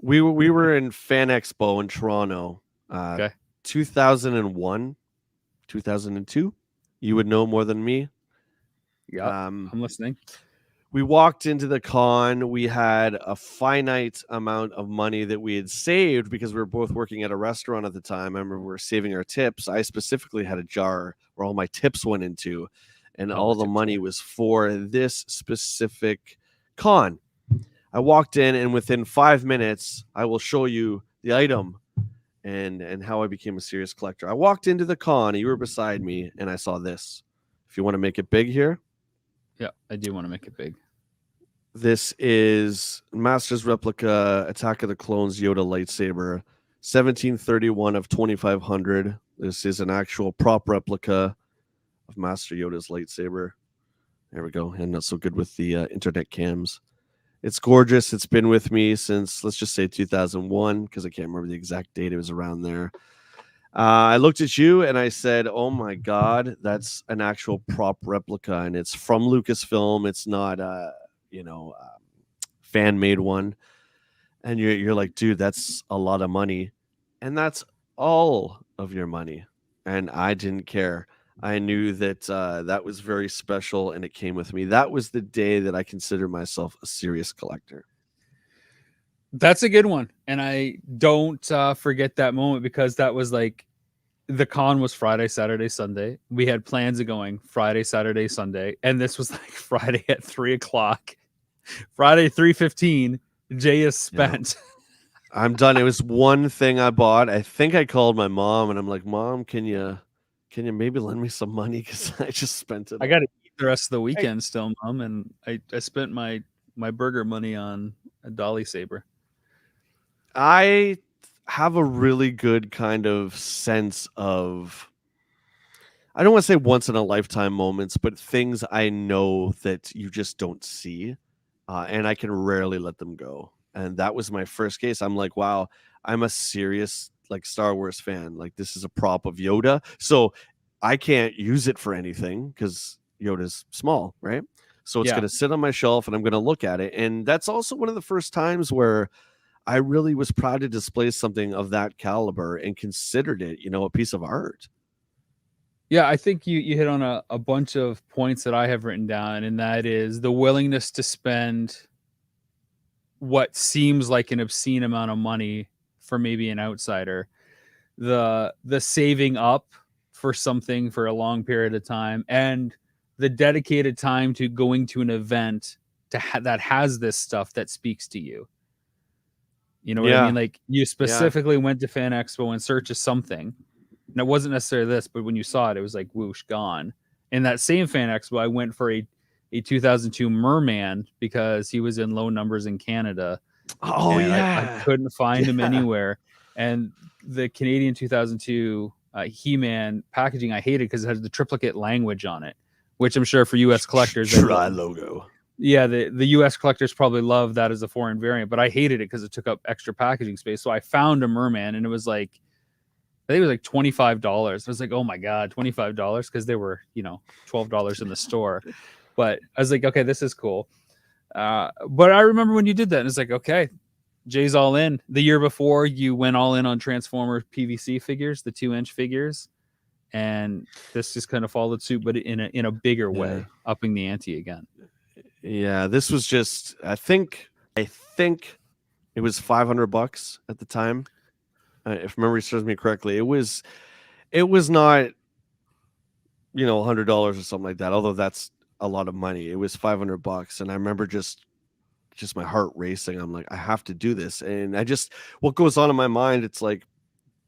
we were in Fan Expo in Toronto, Okay. 2001, 2002. You would know more than me. Yep. Um, I'm listening. we walked into the con. We had a finite amount of money that we had saved because we were both working at a restaurant at the time. I remember we were saving our tips. I specifically had a jar where all my tips went into, and Oh, all the the tip money jar. was for this specific con. I walked in, and within 5 minutes, I will show you the item and how I became a serious collector. I walked into the con, you were beside me, and I saw this. If you want to make it big here, Yeah, I do want to make it big. this is Master's Replica Attack of the Clones Yoda lightsaber, 1731 of 2500. This is an actual prop replica of Master Yoda's lightsaber. There we go. And not so good with the internet cams. It's gorgeous. It's been with me since, let's just say 2001, because I can't remember the exact date. It was around there. I looked at you and I said, "Oh my God, that's an actual prop replica, and it's from Lucasfilm. It's not, fan made one." And you're like, "Dude, that's a lot of money," and that's all of your money. And I didn't care. I knew that that was very special, and it came with me. That was the day that I considered myself a serious collector. That's a good one. And I don't forget that moment because that was like the con was Friday, Saturday, Sunday. We had plans of going Friday, Saturday, Sunday. And this was like Friday at 3:00. Friday, 3:15. Jay is Yeah. spent. I'm done. It was one thing I bought. I think I called my mom and I'm like, "Mom, can you maybe lend me some money because I just spent it I all." got to eat the rest of the Hey, weekend still, Mom. And I spent my burger money on a Dolly Saber. I have a really good kind of sense of, I don't want to say once in a lifetime moments, but things I know that you just don't see, and I can rarely let them go. And that was my first case. I'm like, wow, I'm a serious like Star Wars fan. Like this is a prop of Yoda, so I can't use it for anything because Yoda's small, right? So it's Yeah. going to sit on my shelf, and I'm going to look at it. And that's also one of the first times where I really was proud to display something of that caliber and considered it, a piece of art. Yeah, I think you hit on a bunch of points that I have written down, and that is the willingness to spend what seems like an obscene amount of money for maybe an outsider, the saving up for something for a long period of time, and the dedicated time to going to an event that has this stuff that speaks to you. You know what I mean? Yeah, Like you yeah. specifically went to Fan Expo in search of something. And it wasn't necessarily this, but when you saw it, it was like whoosh, gone. In that same Fan Expo, I went for a 2002 Merman because he was in low numbers in Canada, Oh and I yeah, couldn't find him yeah. anywhere. And the Canadian 2002 He-Man packaging I hated because it has the triplicate language on it, which I'm sure for U.S. collectors they Try love. logo. Yeah, the U.S. collectors probably love that as a foreign variant, but I hated it because it took up extra packaging space. So I found a Merman, and it was like, I think it was like $25. I was like, oh my God, $25 because they were, $12 in the store. But I was like, okay, this is cool. But I remember when you did that, and it's like, okay, Jay's all in. The year before, you went all in on Transformer PVC figures, the 2-inch figures, and this just kind of followed suit, but in a bigger Yeah, way, upping the ante again. yeah. This was just. I think it was $500 at the time, if memory serves me correctly. It was. It was not, $100 or something like that. Although that's a lot of money. It was $500, and I remember just my heart racing. I'm like, I have to do this, and what goes on in my mind. It's like,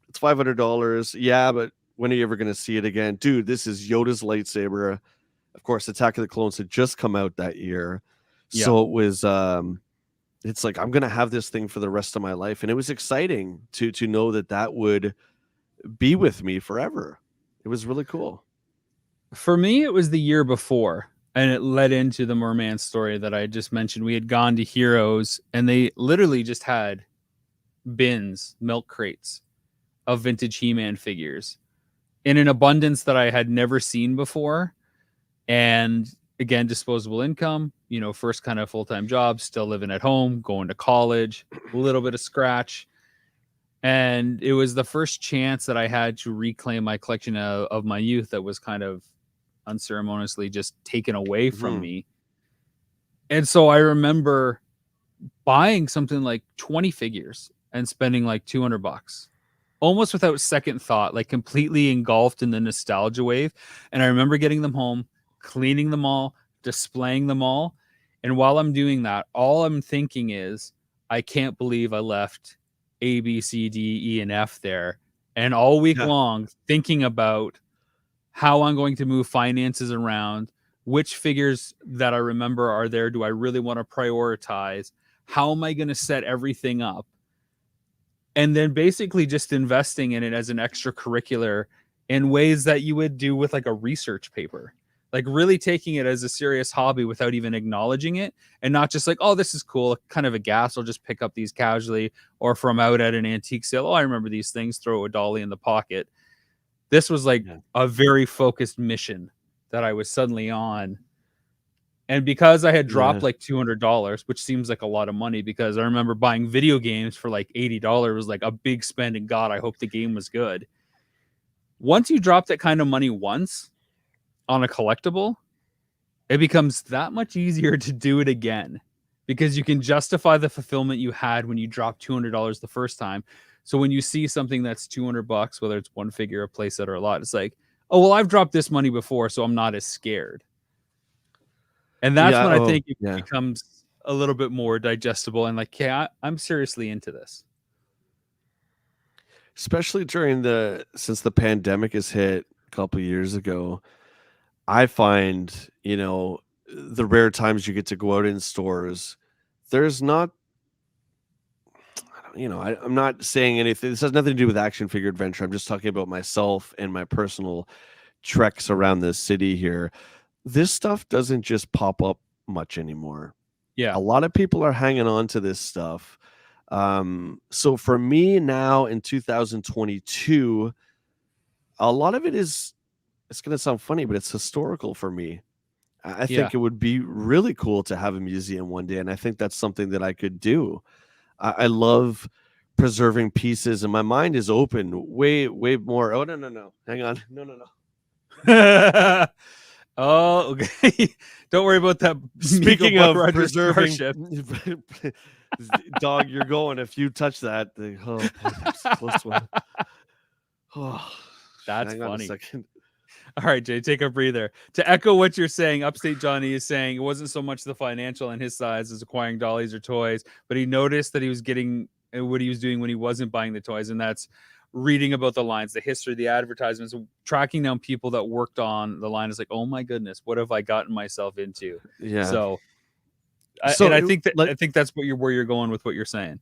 it's $500. Yeah, but when are you ever going to see it again, dude? This is Yoda's lightsaber. Of course, Attack of the Clones had just come out that year, Yeah. so it was. It's like I'm gonna have this thing for the rest of my life, and it was exciting to know that would be with me forever. It was really cool. For me, it was the year before, and it led into the Merman story that I just mentioned. We had gone to Heroes, and they literally just had bins, milk crates, of vintage He-Man figures in an abundance that I had never seen before. And again, disposable income, first kind of full-time job, still living at home, going to college, a little bit of scratch. And it was the first chance that I had to reclaim my collection of my youth that was kind of unceremoniously just taken away from me. And so I remember buying something like 20 figures and spending like $200 almost without second thought, like completely engulfed in the nostalgia wave. And I remember getting them home, cleaning them all, displaying them all. And while I'm doing that, all I'm thinking is, I can't believe I left A, B, C, D, E, and F there. And all week long thinking about how I'm going to move finances around, which figures that I remember are there do I really want to prioritize? How am I going to set everything up? And then basically just investing in it as an extracurricular in ways that you would do with like a research paper, like really taking it as a serious hobby without even acknowledging it, and not just like, oh, this is cool, kind of a gas, I'll just pick up these casually, or from out at an antique sale, oh, I remember these things, throw a dolly in the pocket. This was like a very focused mission that I was suddenly on. And because I had dropped like $200, which seems like a lot of money, because I remember buying video games for like $80 was like a big spend, and God, I hope the game was good. Once you drop that kind of money once on a collectible, it becomes that much easier to do it again, because you can justify the fulfillment you had when you dropped $200 the first time. So when you see something that's $200, whether it's one figure, a playset, or a lot, it's like, oh, well, I've dropped this money before, so I'm not as scared. And that's when I think it becomes a little bit more digestible and like, yeah, I'm seriously into this. Especially since the pandemic has hit a couple of years ago, I find, the rare times you get to go out in stores, there's not, I'm not saying anything. This has nothing to do with Action Figure Adventure. I'm just talking about myself and my personal treks around the city here. This stuff doesn't just pop up much anymore. Yeah. A lot of people are hanging on to this stuff. So for me now in 2022, a lot of it it's going to sound funny, but it's historical for me. I think it would be really cool to have a museum one day. And I think that's something that I could do. I love preserving pieces, and my mind is open way, way more. Oh, no. Hang on. No. Oh, okay. Don't worry about that. Speaking of preserving, dog, you're going. If you touch that, boy, that's a close one. Oh, that's funny. All right, Jay, take a breather. To echo what you're saying, Upstate Johnny is saying it wasn't so much the financial on his side as acquiring dollies or toys, but he noticed that he was getting what he was doing when he wasn't buying the toys, and that's reading about the lines, the history, the advertisements, tracking down people that worked on the line. Is like, oh my goodness, what have I gotten myself into? Yeah. So I think that's where you're going with what you're saying.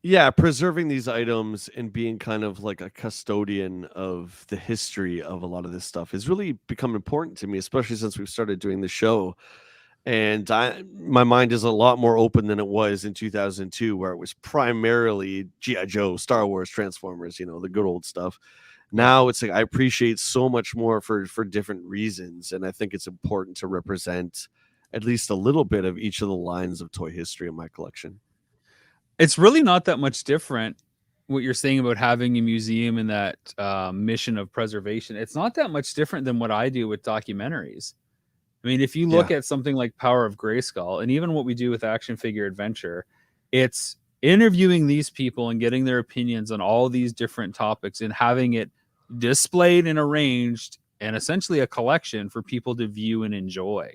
Yeah, preserving these items and being kind of like a custodian of the history of a lot of this stuff has really become important to me, especially since we've started doing the show. And my mind is a lot more open than it was in 2002, where it was primarily G.I. Joe, Star Wars, Transformers, the good old stuff. Now it's like I appreciate so much more for different reasons. And I think it's important to represent at least a little bit of each of the lines of toy history in my collection. It's really not that much different what you're saying about having a museum and that mission of preservation. It's not that much different than what I do with documentaries. I mean, if you look at something like Power of Grayskull, and even what we do with Action Figure Adventure, it's interviewing these people and getting their opinions on all these different topics and having it displayed and arranged and essentially a collection for people to view and enjoy.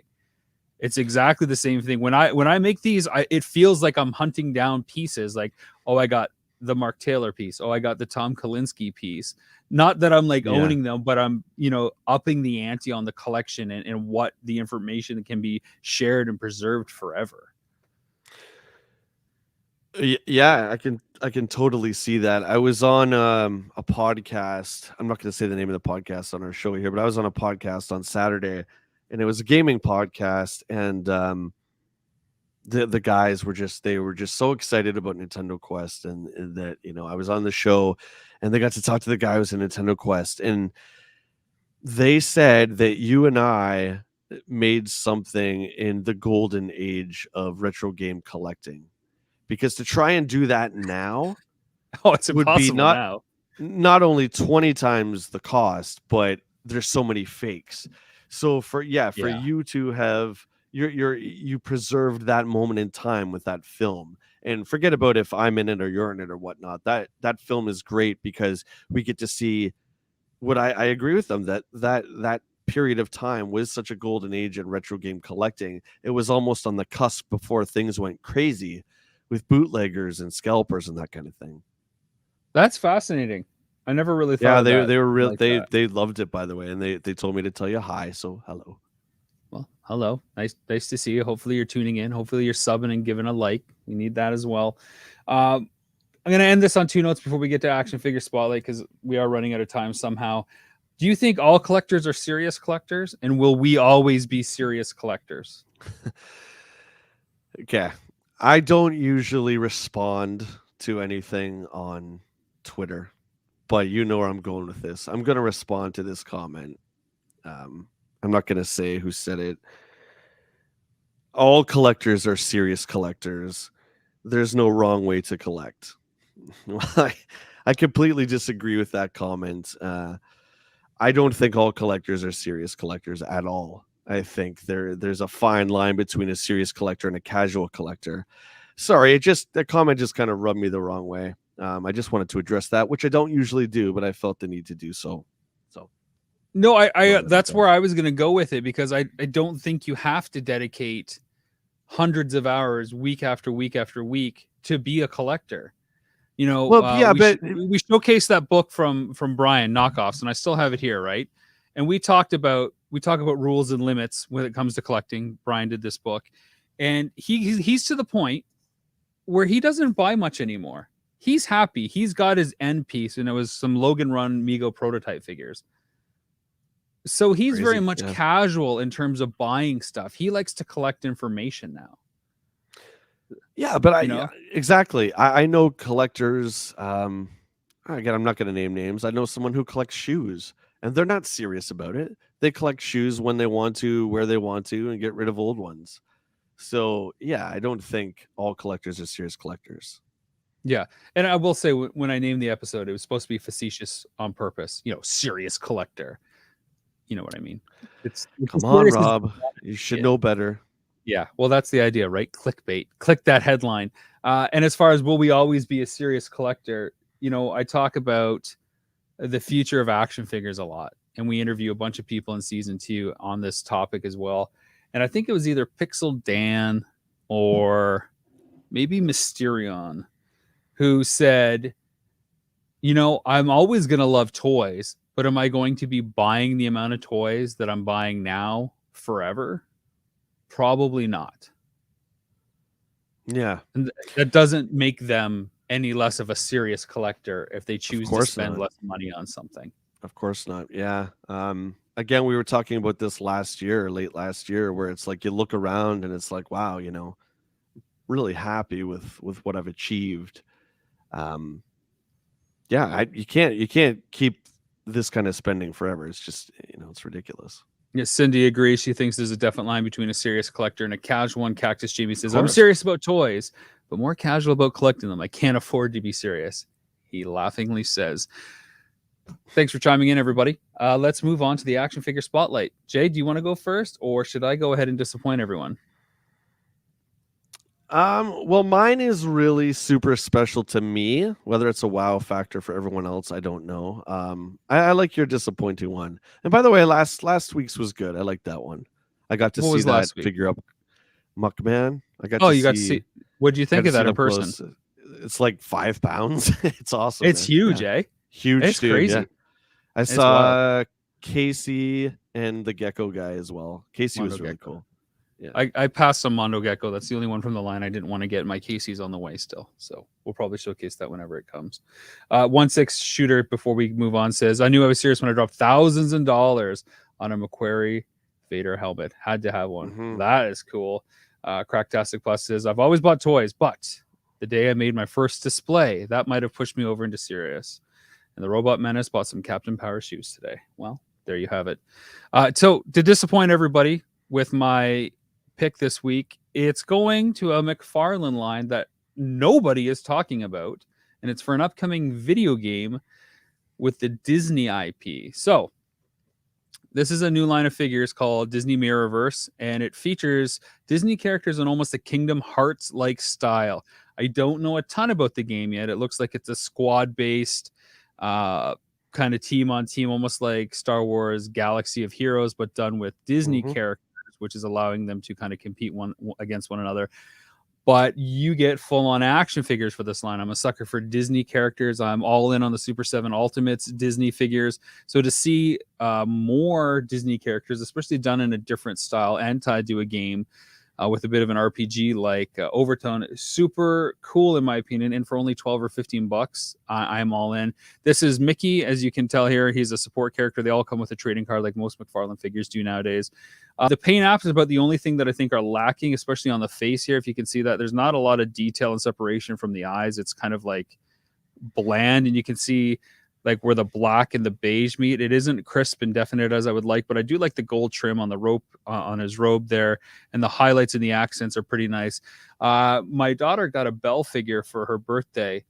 It's exactly the same thing. When I make these, it feels like I'm hunting down pieces. Like, oh, I got the Mark Taylor piece. Oh, I got the Tom Kalinske piece. Not that I'm like owning them, but I'm, upping the ante on the collection and what the information can be shared and preserved forever. Yeah, I can totally see that. I was on a podcast. I'm not going to say the name of the podcast on our show here, but I was on a podcast on Saturday, and it was a gaming podcast. And the guys were just so excited about Nintendo Quest, and that I was on the show, and they got to talk to the guy who was in Nintendo Quest, and they said that you and I made something in the golden age of retro game collecting, because to try and do that now Oh, it's would be impossible now. not only 20 times the cost, but there's so many fakes. So for Yeah. you to have you preserved that moment in time with that film, and forget about if I'm in it or you're in it or whatnot. That film is great because we get to see what I agree with them, that period of time was such a golden age in retro game collecting. It was almost on the cusp before things went crazy with bootleggers and scalpers and that kind of thing. That's fascinating. I never really thought Yeah, of they that they were real. like that. They loved it, by the way, and they told me to tell you hi. So hello. Well, hello. Nice to see you. Hopefully you're tuning in. Hopefully you're subbing and giving a like. We need that as well. I'm going to end this on 2 notes before we get to action figure spotlight, because we are running out of time somehow. Do you think all collectors are serious collectors, and will we always be serious collectors? Okay, I don't usually respond to anything on Twitter, but you know where I'm going with this. I'm going to respond to this comment. I'm not going to say who said it. All collectors are serious collectors. There's no wrong way to collect. I completely disagree with that comment. I don't think all collectors are serious collectors at all. I think there's a fine line between a serious collector and a casual collector. Sorry, the comment just kind of rubbed me the wrong way. I just wanted to address that, which I don't usually do, but I felt the need to do so. No, I that's where I was going to go with it, because I don't think you have to dedicate hundreds of hours week after week after week to be a collector. We showcased that book from Brian, Knockoffs, and I still have it here, right? And we talk about rules and limits when it comes to collecting. Brian did this book, and he's to the point where he doesn't buy much anymore. He's happy. He's got his end piece, and it was some Logan Run Mego prototype figures. So he's very much casual in terms of buying stuff. He likes to collect information now. Yeah, but exactly. I know collectors. Again, I'm not going to name names. I know someone who collects shoes, and they're not serious about it. They collect shoes when they want to, where they want to, and get rid of old ones. So yeah, I don't think all collectors are serious collectors. Yeah, and I will say, when I named the episode, it was supposed to be facetious on purpose. Serious collector. You know what I mean? Come on, Rob. You should know better. Yeah, well, that's the idea, right? Clickbait. Click that headline. And as far as will we always be a serious collector, I talk about the future of action figures a lot, and we interview a bunch of people in season 2 on this topic as well. And I think it was either Pixel Dan or maybe Mysterion who said, I'm always going to love toys, but am I going to be buying the amount of toys that I'm buying now forever? Probably not. Yeah. And that doesn't make them any less of a serious collector if they choose to spend less money on something. Of course not. Yeah. Again, we were talking about this late last year, where it's like you look around and it's like, wow, really happy with what I've achieved. You can't keep this kind of spending forever. It's just, it's ridiculous. Yeah, Cindy agrees. She thinks there's a definite line between a serious collector and a casual one. Cactus Jamie says, I'm serious about toys, but more casual about collecting them. I can't afford to be serious, he laughingly says. Thanks for chiming in, everybody. Let's move on to the action figure spotlight. Jay, do you want to go first, or should I go ahead and disappoint everyone? Well, mine is really super special to me. Whether it's a wow factor for everyone else, I don't know. I like your disappointing one. And by the way, last week's was good. I like that one. I got to see that figure up, Muckman. Got to see. What do you think of that in person? Close. It's like 5 pounds. It's awesome. It's huge, Huge. It's crazy. Yeah. I saw Casey and the Gecko guy as well. Casey was really cool. Yeah. I passed some Mondo Gecko. That's the only one from the line I didn't want to get. My Casey's on the way still, so we'll probably showcase that whenever it comes. 1-6 shooter, before we move on, says, I knew I was serious when I dropped thousands of dollars on a Macquarie Vader helmet. Had to have one. Mm-hmm. That is cool. Cracktastic Plus says, I've always bought toys, but the day I made my first display, that might have pushed me over into serious. And the Robot Menace bought some Captain Power shoes today. Well, there you have it. So to disappoint everybody with my pick this week, it's going to a McFarlane line that nobody is talking about, and it's for an upcoming video game with the Disney IP. So this is a new line of figures called Disney Mirrorverse, and it features Disney characters in almost a Kingdom Hearts-like style. I don't know a ton about the game yet. It looks like it's a squad-based kind of team-on-team, almost like Star Wars Galaxy of Heroes, but done with Disney characters, which is allowing them to kind of compete one against one another. But you get full-on action figures for this line. I'm a sucker for Disney characters. I'm all in on the Super 7 Ultimates Disney figures. So to see more Disney characters, especially done in a different style and tied to a game with a bit of an RPG like overtone, super cool in my opinion. And for only 12 or 15 bucks, I'm all in. This is Mickey, as you can tell here. He's a support character. They all come with a trading card like most McFarlane figures do nowadays. The paint apps is about the only thing that I think are lacking, especially on the face here. If you can see that, there's not a lot of detail and separation from the eyes. It's kind of like bland, and you can see like where the black and the beige meet. It isn't crisp and definite as I would like, but I do like the gold trim on the rope on his robe there, and the highlights and the accents are pretty nice. My daughter got a Belle figure for her birthday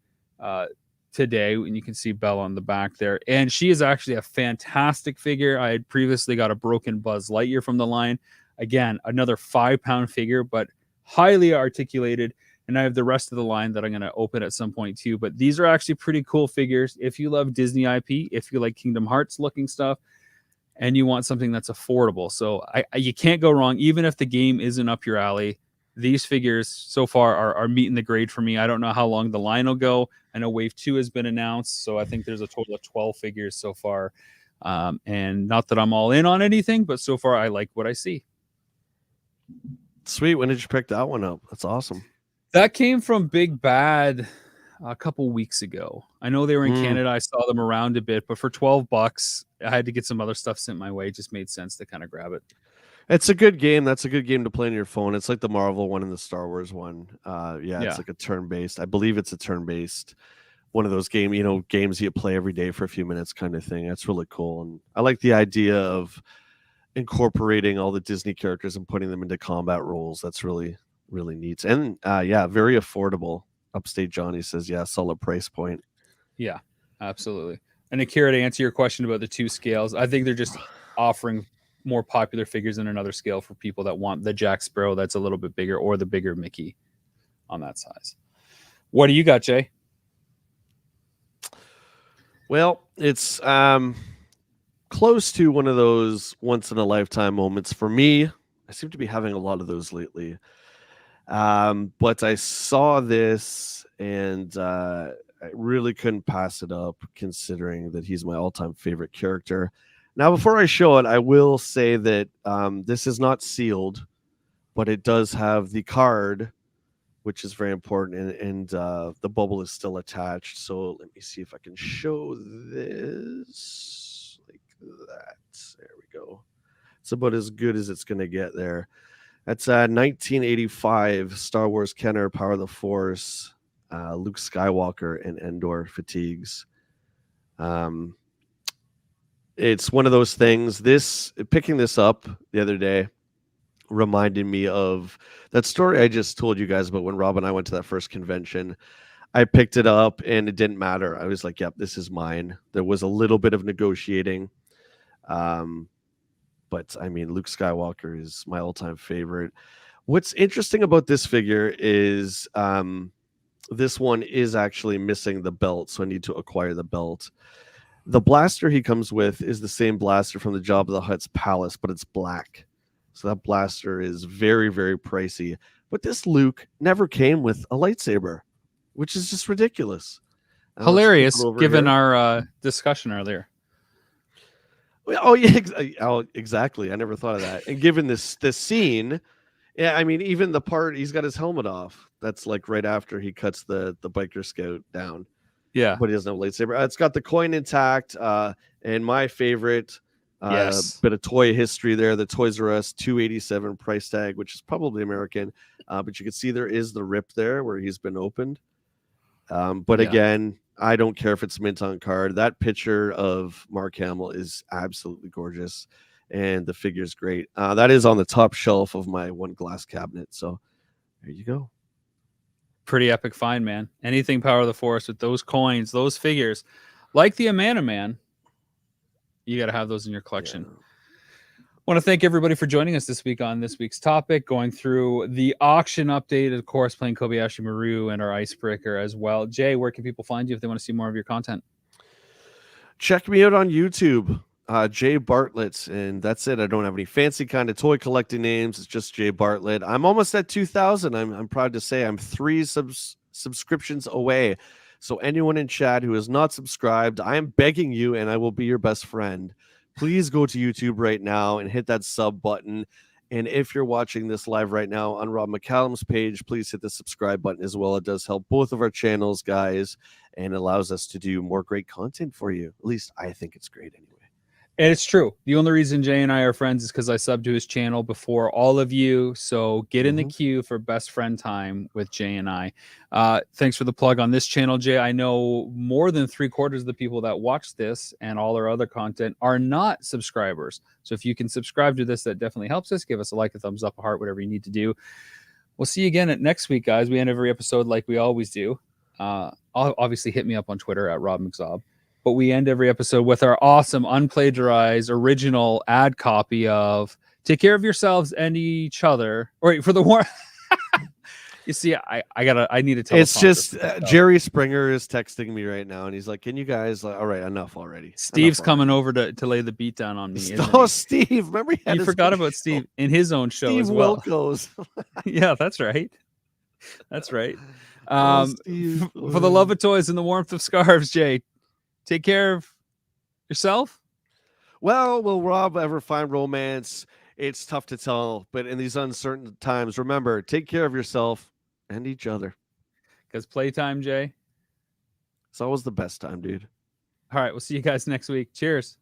today, and you can see Belle on the back there, and she is actually a fantastic figure. I had previously got a broken Buzz Lightyear from the line. Again, another 5-pound figure, but highly articulated. And I have the rest of the line that I'm going to open at some point too. But these are actually pretty cool figures. If you love Disney IP, if you like Kingdom Hearts looking stuff, and you want something that's affordable. So you can't go wrong. Even if the game isn't up your alley, these figures so far are meeting the grade for me. I don't know how long the line will go. I know Wave 2 has been announced. So I think there's a total of 12 figures so far. And not that I'm all in on anything, but so far I like what I see. Sweet. When did you pick that one up? That's awesome. That came from Big Bad a couple weeks ago. I know they were in Canada. I saw them around a bit, but for 12 bucks, I had to get some other stuff sent my way. It just made sense to kind of grab it. It's a good game. That's a good game to play on your phone. It's like the Marvel one and the Star Wars one. It's like a turn-based. I believe it's a turn-based one of those games you play every day for a few minutes kind of thing. That's really cool. And I like the idea of incorporating all the Disney characters and putting them into combat roles. That's really neat. And very affordable. Upstate Johnny says, solid price point. Yeah, absolutely. And Akira, to answer your question about the two scales, I think they're just offering more popular figures in another scale for people that want the Jack Sparrow that's a little bit bigger, or the bigger Mickey on that size. What do you got, Jay? Well, it's close to one of those once in a lifetime moments for me. I seem to be having a lot of those lately. But I saw this and I really couldn't pass it up, considering that he's my all-time favorite character. Now, before I show it, I will say that this is not sealed, but it does have the card, which is very important, and the bubble is still attached. So let me see if I can show this like that. There we go. It's about as good as it's going to get there. That's 1985 Star Wars Kenner Power of the Force, Luke Skywalker and Endor fatigues. It's one of those things. Picking this up the other day reminded me of that story I just told you guys about when Rob and I went to that first convention. I picked it up and it didn't matter. I was like, yep, this is mine. There was a little bit of negotiating. But I mean, Luke Skywalker is my all-time favorite. What's interesting about this figure is this one is actually missing the belt, so I need to acquire the belt. The blaster he comes with is the same blaster from the Jabba the Hutt's palace, but it's black. So that blaster is very, very pricey. But this Luke never came with a lightsaber, which is just ridiculous. Hilarious, given our discussion earlier. Oh yeah, exactly. I never thought of that. And given this scene, yeah, I mean, even the part he's got his helmet off. That's like right after he cuts the biker scout down. Yeah, but he doesn't have a lightsaber. It's got the coin intact. And my favorite, Yes. Bit of toy history there. The Toys R Us $287 price tag, which is probably American, but you can see there is the rip there where he's been opened. But Yeah. again, I don't care if it's mint on card. That picture of Mark Hamill is absolutely gorgeous, and the figure's great. That is on the top shelf of my one glass cabinet. So there you go. Pretty epic find, man. Anything Power of the Force with those coins, those figures, like the Amana Man, you got to have those in your collection. Yeah. Want to thank everybody for joining us this week on this week's topic, going through the auction update, of course, playing Kobayashi Maru and our icebreaker as well. Jay, where can people find you if they want to see more of your content? Check me out on YouTube, Jay Bartlett, and that's it. I don't have any fancy kind of toy collecting names. It's just Jay Bartlett. I'm almost at 2,000. I'm proud to say I'm 3 subscriptions away. So anyone in chat who is not subscribed, I am begging you, and I will be your best friend. Please go to YouTube right now and hit that sub button. And if you're watching this live right now on Rob McCallum's page, please hit the subscribe button as well. It does help both of our channels, guys, and allows us to do more great content for you. At least I think it's great anyway. And it's true. The only reason Jay and I are friends is because I subbed to his channel before all of you. So get in the queue for best friend time with Jay and I. Thanks for the plug on this channel, Jay. I know more than 3/4 of the people that watch this and all our other content are not subscribers. So if you can subscribe to this, that definitely helps us. Give us a like, a thumbs up, a heart, whatever you need to do. We'll see you again at next week, guys. We end every episode like we always do. Obviously, hit me up on Twitter at Rob McZob. But we end every episode with our awesome, unplagiarized, original ad copy of "Take care of yourselves and each other." Or wait, for the war. You see, I need to tell. It's just Jerry Springer is texting me right now, and he's like, "Can you guys? All right, enough already." Steve's enough coming over to lay the beat down on me. Oh, Steve! Remember you forgot about Steve in his own show Steve as well. Wilkos. Yeah, that's right. That's right. For the love of toys and the warmth of scarves, Jay, take care of yourself. Well, will Rob ever find romance? It's tough to tell, but in these uncertain times, remember, take care of yourself and each other. Because playtime, Jay, it's always the best time, dude. All right, we'll see you guys next week. Cheers.